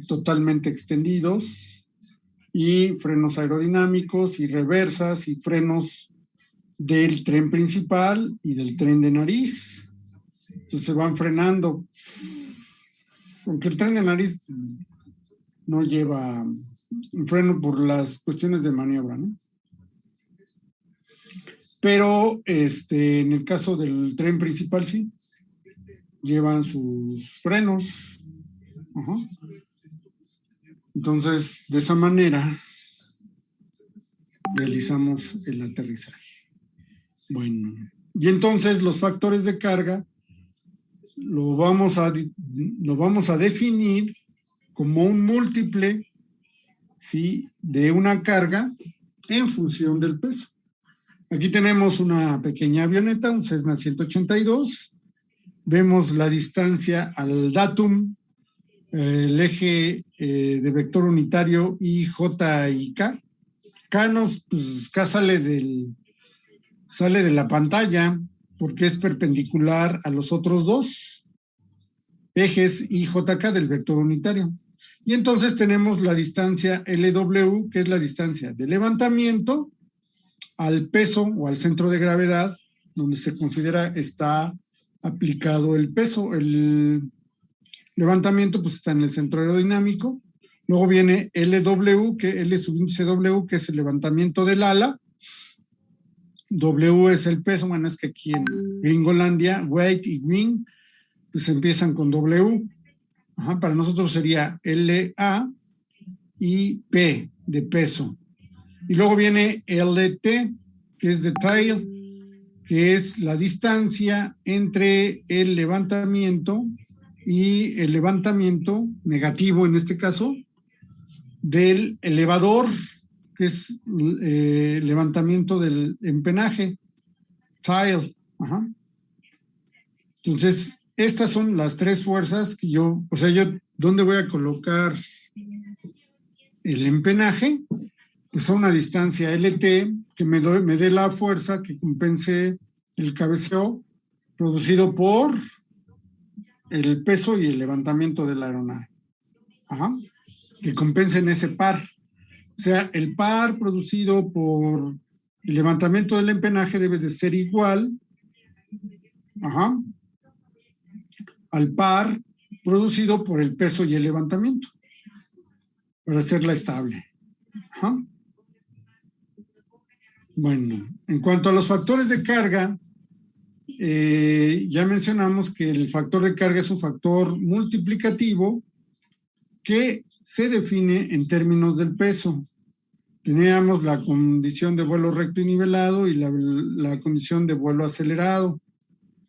totalmente extendidos, y frenos aerodinámicos y reversas y frenos del tren principal y del tren de nariz. Entonces se van frenando, aunque el tren de nariz no lleva un freno por las cuestiones de maniobra, ¿no? Pero en el caso del tren principal sí, llevan sus frenos. Ajá. Entonces, de esa manera realizamos el aterrizaje. Bueno, y entonces los factores de carga lo vamos a definir como un múltiple, ¿sí?, de una carga en función del peso. Aquí tenemos una pequeña avioneta, un Cessna 182. Vemos la distancia al datum, el eje de vector unitario I, J y K. K sale de la pantalla porque es perpendicular a los otros dos ejes I, J, K del vector unitario. Y entonces tenemos la distancia LW, que es la distancia de levantamiento al peso o al centro de gravedad, donde se considera está aplicado el peso. El levantamiento pues está en el centro aerodinámico. Luego viene LW, que L subíndice W, que es el levantamiento del ala. W es el peso, bueno, es que aquí en Gringolandia, weight y wing, pues empiezan con W. Ajá, para nosotros sería LA y P de peso. Y luego viene LT, que es de tail, que es la distancia entre el levantamiento y el levantamiento negativo, en este caso, del elevador, que es levantamiento del empenaje, tail. Ajá. Entonces, estas son las tres fuerzas que yo, ¿dónde voy a colocar el empenaje? Pues a una distancia LT que me dé la fuerza que compense el cabeceo producido por el peso y el levantamiento de la aeronave. Ajá. Que compensen ese par. O sea, el par producido por el levantamiento del empenaje debe de ser igual, ajá, al par producido por el peso y el levantamiento para hacerla estable. Ajá. Bueno, en cuanto a los factores de carga, ya mencionamos que el factor de carga es un factor multiplicativo que se define en términos del peso. Teníamos la condición de vuelo recto y nivelado y la condición de vuelo acelerado.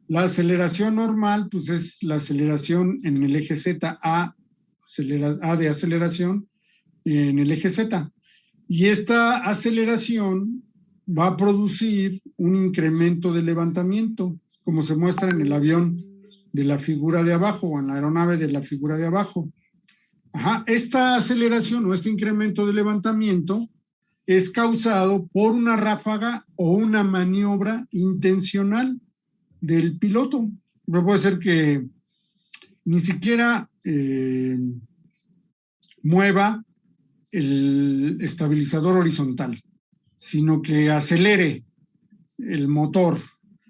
La aceleración normal, pues es la aceleración en el eje Z, A de aceleración en el eje Z. Y esta aceleración va a producir un incremento de levantamiento, como se muestra en el avión de la figura de abajo o en la aeronave de la figura de abajo. Ajá, esta aceleración o este incremento de levantamiento es causado por una ráfaga o una maniobra intencional del piloto. Puede ser que ni siquiera mueva el estabilizador horizontal, sino que acelere el motor.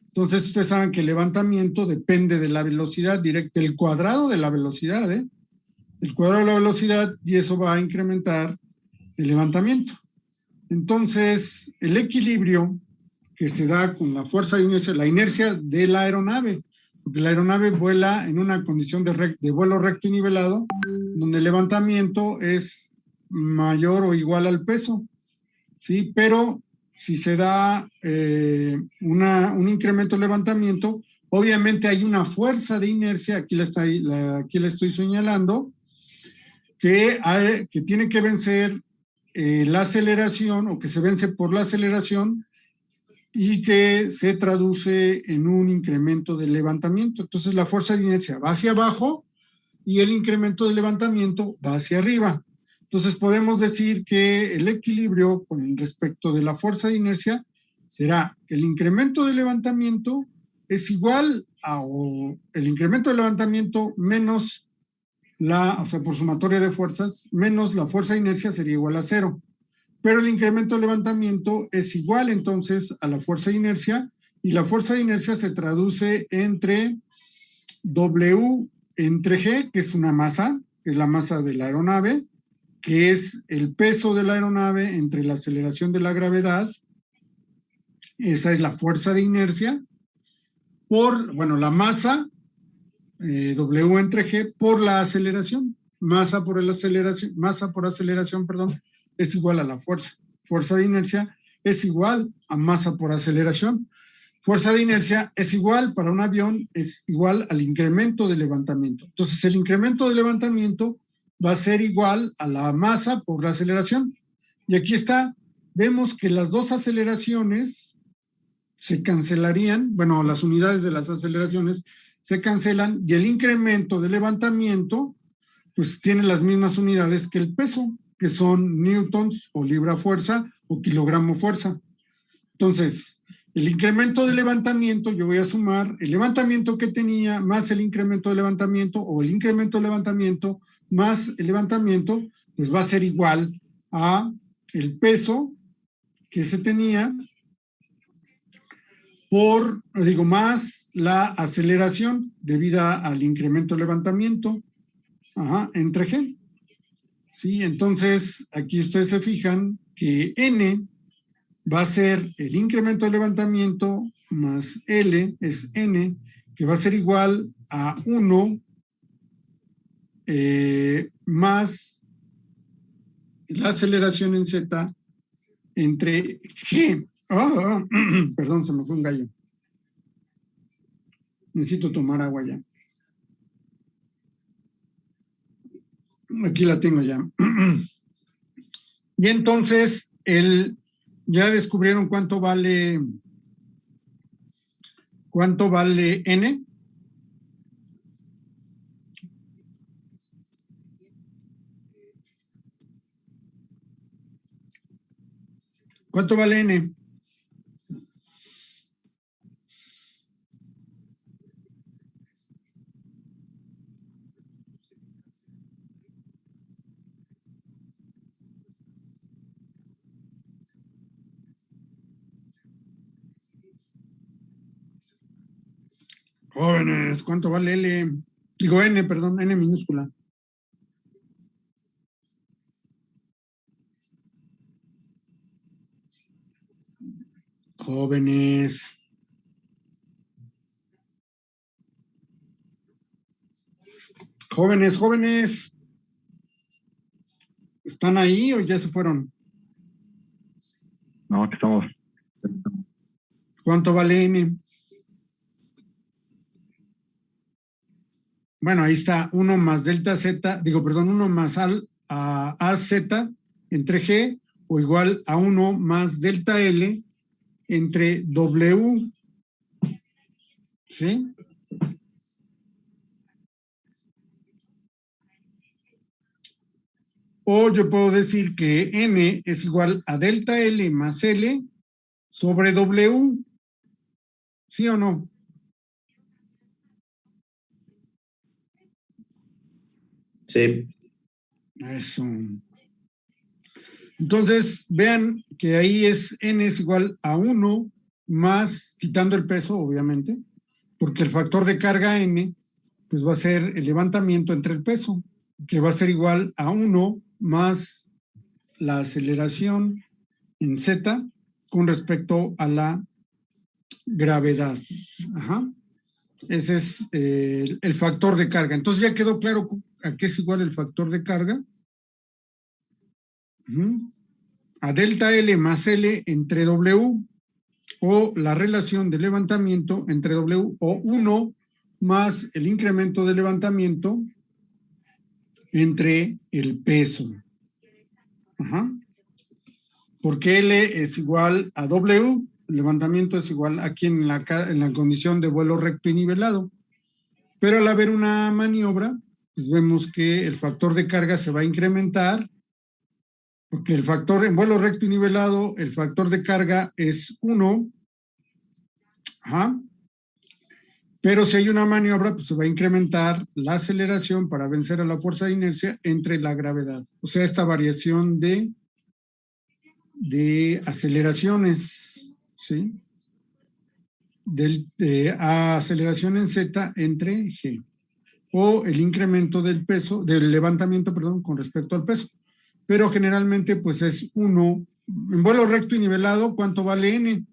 Entonces, ustedes saben que el levantamiento depende de la velocidad directa, del cuadrado de la velocidad, el cuadrado de la velocidad, y eso va a incrementar el levantamiento. Entonces, el equilibrio que se da con la fuerza de inercia, la inercia de la aeronave, porque la aeronave vuela en una condición de vuelo recto y nivelado, donde el levantamiento es mayor o igual al peso, ¿sí? Pero si se da un incremento de levantamiento, obviamente hay una fuerza de inercia, aquí la estoy señalando, que tiene que vencer la aceleración, o que se vence por la aceleración, y que se traduce en un incremento de levantamiento. Entonces la fuerza de inercia va hacia abajo y el incremento de levantamiento va hacia arriba. Entonces podemos decir que el equilibrio con respecto de la fuerza de inercia será que el incremento de levantamiento es igual o el incremento de levantamiento menos por sumatoria de fuerzas, menos la fuerza de inercia sería igual a 0. Pero el incremento de levantamiento es igual entonces a la fuerza de inercia, y la fuerza de inercia se traduce entre W entre G, que es una masa, que es la masa de la aeronave, que es el peso de la aeronave entre la aceleración de la gravedad, esa es la fuerza de inercia, la masa, W entre G, por la aceleración, masa por aceleración, es igual a la fuerza. Fuerza de inercia es igual a masa por aceleración. Fuerza de inercia es igual, para un avión, es igual al incremento de levantamiento. Entonces, el incremento de levantamiento va a ser igual a la masa por la aceleración. Y aquí está, vemos que las dos aceleraciones se cancelarían, las unidades de las aceleraciones se cancelan, y el incremento de levantamiento, pues tiene las mismas unidades que el peso, que son newtons o libra fuerza o kilogramo fuerza. Entonces, el incremento de levantamiento, yo voy a sumar el levantamiento que tenía más el incremento de levantamiento, o el incremento de levantamiento más el levantamiento, pues va a ser igual a el peso que se tenía más la aceleración debida al incremento de levantamiento, entre G. ¿Sí? Entonces, aquí ustedes se fijan que N va a ser el incremento de levantamiento más L, es N, que va a ser igual a 1 más la aceleración en Z entre G. Perdón, se me fue un gallo. Necesito tomar agua ya. Aquí la tengo ya. Y entonces, ya descubrieron cuánto vale N. ¿Cuánto vale N? Jóvenes, ¿cuánto vale L? Digo N, perdón, N minúscula. Jóvenes. Jóvenes. ¿Están ahí o ya se fueron? No, aquí estamos. ¿Cuánto vale N? Bueno, ahí está 1 más delta Z, 1 más AZ entre G o igual a 1 más delta L entre W. ¿Sí? O yo puedo decir que N es igual a delta L más L sobre W. ¿Sí o no? Sí. Eso. Entonces, vean que ahí N es igual a 1 más, quitando el peso, obviamente, porque el factor de carga N, pues va a ser el levantamiento entre el peso, que va a ser igual a 1 más la aceleración en Z con respecto a la gravedad. Ajá. Ese es el factor de carga. Entonces, ¿ya quedó claro a qué es igual el factor de carga? A delta L más L entre W, o la relación de levantamiento entre W, o 1 más el incremento de levantamiento entre el peso. Ajá. Porque L es igual a W, el levantamiento es igual aquí en la condición de vuelo recto y nivelado. Pero al haber una maniobra, pues vemos que el factor de carga se va a incrementar, porque el factor en vuelo recto y nivelado, el factor de carga es 1. Ajá. Pero si hay una maniobra, pues se va a incrementar la aceleración para vencer a la fuerza de inercia entre la gravedad. O sea, esta variación de aceleraciones, ¿sí? A aceleración en Z entre G. O el incremento del peso, del levantamiento, perdón, con respecto al peso. Pero generalmente, pues es 1. En vuelo recto y nivelado, ¿cuánto vale N?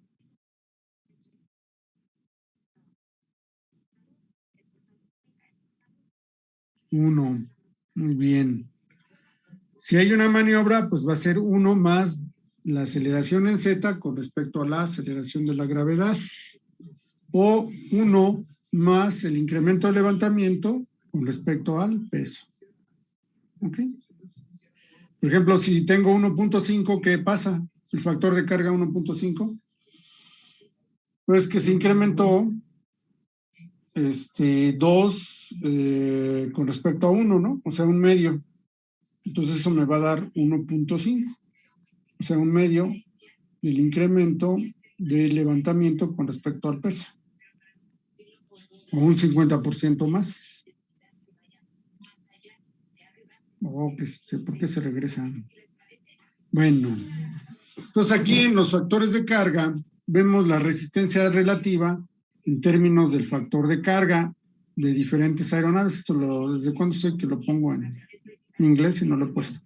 1. Muy bien. Si hay una maniobra, pues va a ser 1 más la aceleración en Z con respecto a la aceleración de la gravedad, o 1 más el incremento de levantamiento con respecto al peso. ¿Ok? Por ejemplo, si tengo 1.5, ¿qué pasa? El factor de carga 1.5, pues que se incrementó 2 con respecto a 1, ¿no? O sea, un medio. Entonces eso me va a dar 1.5. O sea, un medio del incremento del levantamiento con respecto al peso. O un 50% más. ¿Por qué se regresan? Bueno, entonces aquí en los factores de carga vemos la resistencia relativa en términos del factor de carga de diferentes aeronaves. ¿Desde cuándo estoy que lo pongo en inglés y no lo he puesto?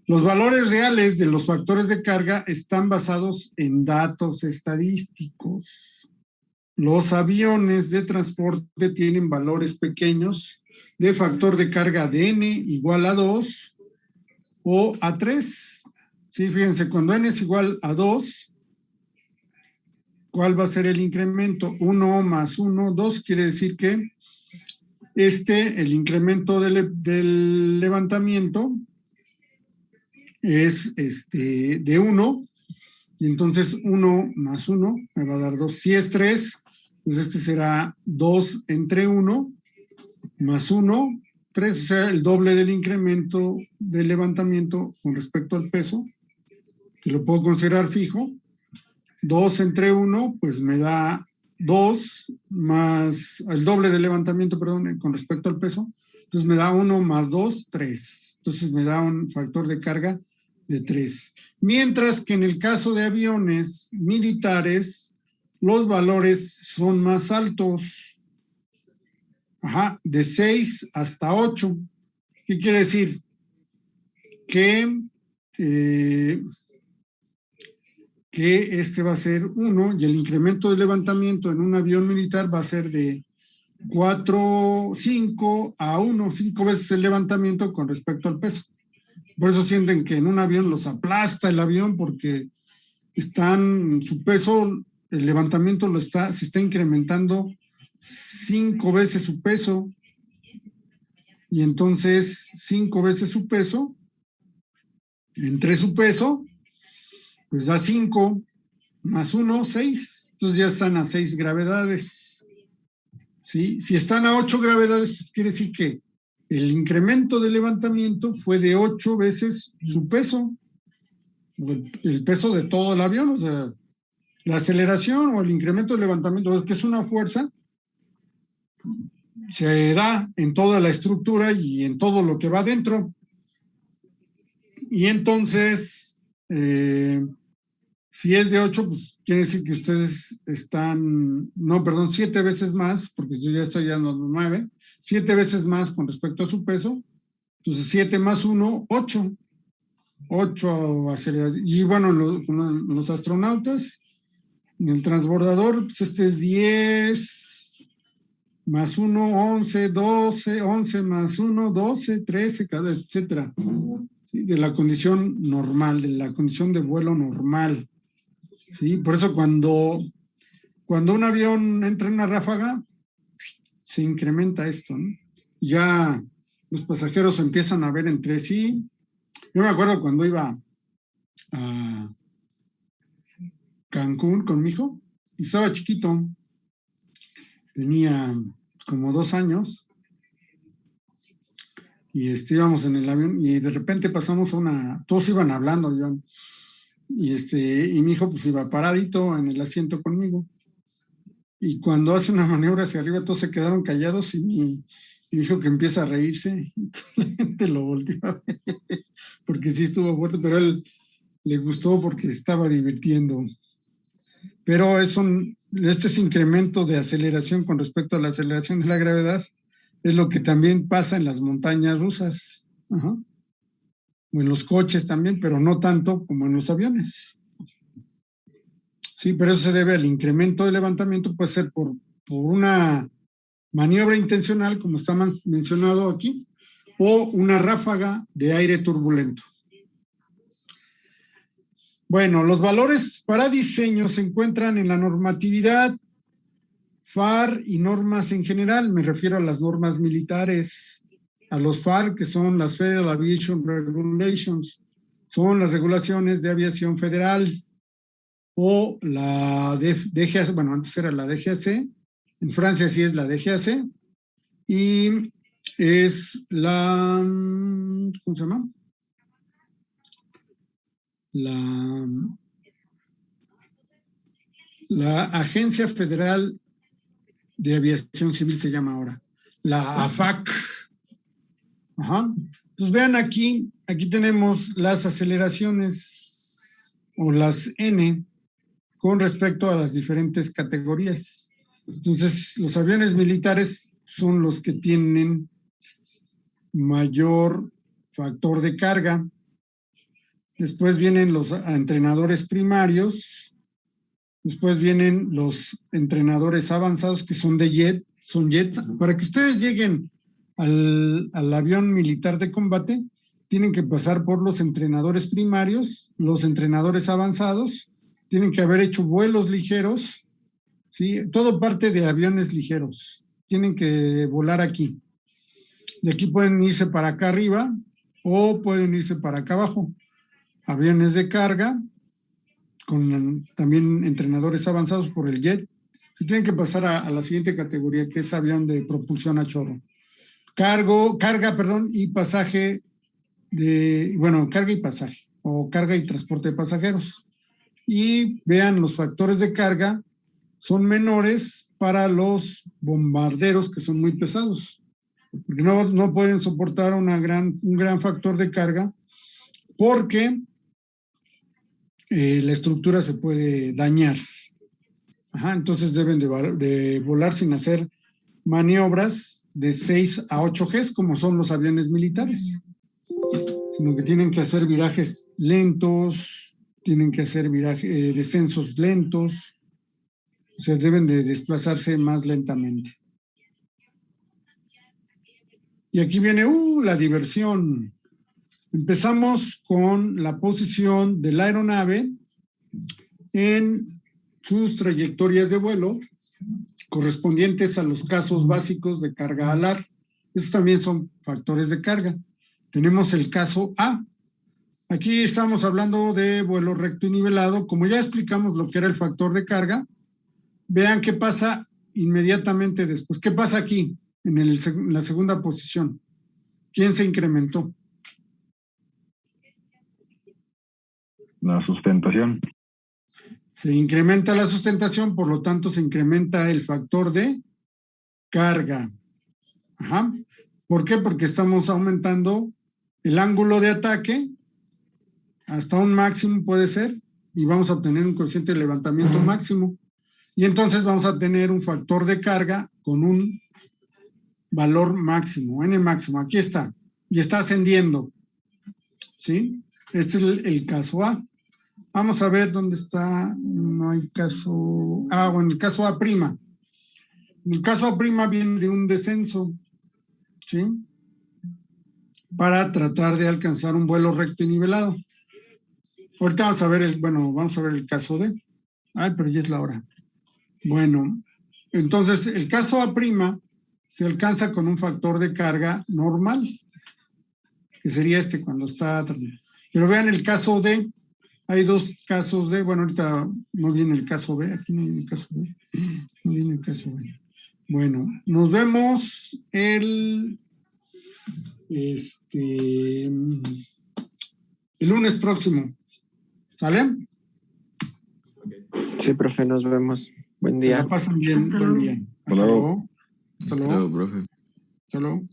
Los valores reales de los factores de carga están basados en datos estadísticos. Los aviones de transporte tienen valores pequeños de factor de carga de n igual a 2 o a 3. Sí, fíjense, cuando n es igual a 2, ¿cuál va a ser el incremento? 1 más 1, 2, quiere decir que el incremento del levantamiento es de 1, y entonces 1 más 1 me va a dar 2. Si es 3, pues será 2 entre 1 más 1, 3, o sea, el doble del incremento del levantamiento con respecto al peso, que lo puedo considerar fijo. 2 entre 1, pues me da 2 más el doble del levantamiento, perdón, con respecto al peso. Entonces me da 1 más 2, 3. Entonces me da un factor de carga de 3. Mientras que en el caso de aviones militares, los valores son más altos. De 6 hasta 8. ¿Qué quiere decir? Que va a ser 1 y el incremento de levantamiento en un avión militar va a ser de 5 a 1, 5 veces el levantamiento con respecto al peso. Por eso sienten que en un avión los aplasta el avión, porque su peso, el levantamiento se está incrementando 5 veces su peso, y entonces 5 veces su peso, entre su peso, pues da 5 más 1, 6. Entonces ya están a 6 gravedades. ¿Sí? Si están a 8 gravedades, pues quiere decir que el incremento de levantamiento fue de 8 veces su peso, el peso de todo el avión. O sea, la aceleración o el incremento de levantamiento, que es una fuerza, se da en toda la estructura y en todo lo que va dentro. Y entonces, si es de 8, pues quiere decir que ustedes están, 7 veces más, porque yo ya estoy en los 9, 7 veces más con respecto a su peso. Entonces 7 más 1, 8. 8 aceleración. Y bueno, los astronautas, en el transbordador, pues es 10 más 1, 11, 12, 11 más 1, 12, 13, etcétera. ¿Sí? De la condición normal, de la condición de vuelo normal. ¿Sí? Por eso cuando un avión entra en una ráfaga, se incrementa esto, ¿no? Ya los pasajeros empiezan a ver entre sí. Yo me acuerdo cuando iba a Cancún con mi hijo, estaba chiquito, tenía como 2 años, y íbamos en el avión y de repente pasamos todos iban hablando, y mi hijo pues iba paradito en el asiento conmigo, y cuando hace una maniobra hacia arriba todos se quedaron callados, y mi hijo que empieza a reírse, y la gente lo volteó a ver, porque sí estuvo fuerte, pero a él le gustó porque estaba divirtiendo. Pero este incremento de aceleración con respecto a la aceleración de la gravedad es lo que también pasa en las montañas rusas. O en los coches también, pero no tanto como en los aviones. Sí, pero eso se debe al incremento de levantamiento, puede ser por una maniobra intencional, como está mencionado aquí, o una ráfaga de aire turbulento. Bueno, los valores para diseño se encuentran en la normatividad FAR y normas en general. Me refiero a las normas militares, a los FAR, que son las Federal Aviation Regulations, son las regulaciones de aviación federal, o la DGAC, bueno, antes era la DGAC, en Francia sí es la DGAC, y es la, ¿cómo se llama? La Agencia Federal de Aviación Civil se llama ahora, la AFAC. Pues vean aquí tenemos las aceleraciones o las N con respecto a las diferentes categorías. Entonces, los aviones militares son los que tienen mayor factor de carga. después vienen los entrenadores primarios, después vienen los entrenadores avanzados que son de jet, son jets. Para que ustedes lleguen al avión militar de combate, tienen que pasar por los entrenadores primarios, los entrenadores avanzados, tienen que haber hecho vuelos ligeros, ¿sí? Todo parte de aviones ligeros, tienen que volar aquí. De aquí pueden irse para acá arriba o pueden irse para acá abajo. Aviones de carga, con también entrenadores avanzados por el jet. Se tienen que pasar a la siguiente categoría, que es avión de propulsión a chorro. Carga y pasaje carga y pasaje, o carga y transporte de pasajeros. Y vean, los factores de carga son menores para los bombarderos, que son muy pesados, porque no pueden soportar un gran factor de carga, porque la estructura se puede dañar. Entonces deben de volar sin hacer maniobras de 6 a 8 Gs, como son los aviones militares, sino que tienen que hacer virajes lentos, tienen que hacer descensos lentos, o sea, deben de desplazarse más lentamente. Y aquí viene la diversión. Empezamos con la posición de la aeronave en sus trayectorias de vuelo correspondientes a los casos básicos de carga alar. Estos también son factores de carga. Tenemos el caso A. Aquí estamos hablando de vuelo recto y nivelado. Como ya explicamos lo que era el factor de carga, vean qué pasa inmediatamente después. ¿Qué pasa aquí en la segunda posición? ¿Quién se incrementó? La sustentación. Se incrementa la sustentación, por lo tanto se incrementa el factor de carga. ¿Por qué? Porque estamos aumentando el ángulo de ataque hasta un máximo, puede ser, y vamos a obtener un coeficiente de levantamiento máximo. Y entonces vamos a tener un factor de carga con un valor máximo, N máximo. Aquí está, y está ascendiendo. ¿Sí? Este es el caso A. Vamos a ver dónde está. No hay caso. Bueno, el caso A'. El caso A' viene de un descenso, ¿sí? Para tratar de alcanzar un vuelo recto y nivelado. Ahorita vamos a ver el caso D. Pero ya es la hora. Bueno, entonces el caso A' se alcanza con un factor de carga normal, que sería cuando está. Pero vean el caso D. Hay dos casos D. Bueno, ahorita no viene el caso B. Aquí no viene el caso B. No viene el caso B. Bueno, nos vemos el lunes próximo. ¿Sale? Sí, profe, nos vemos. Buen día. Que la pasen bien. Hasta Buen luego. día. Hasta luego. Hasta luego. Profe. Hasta luego.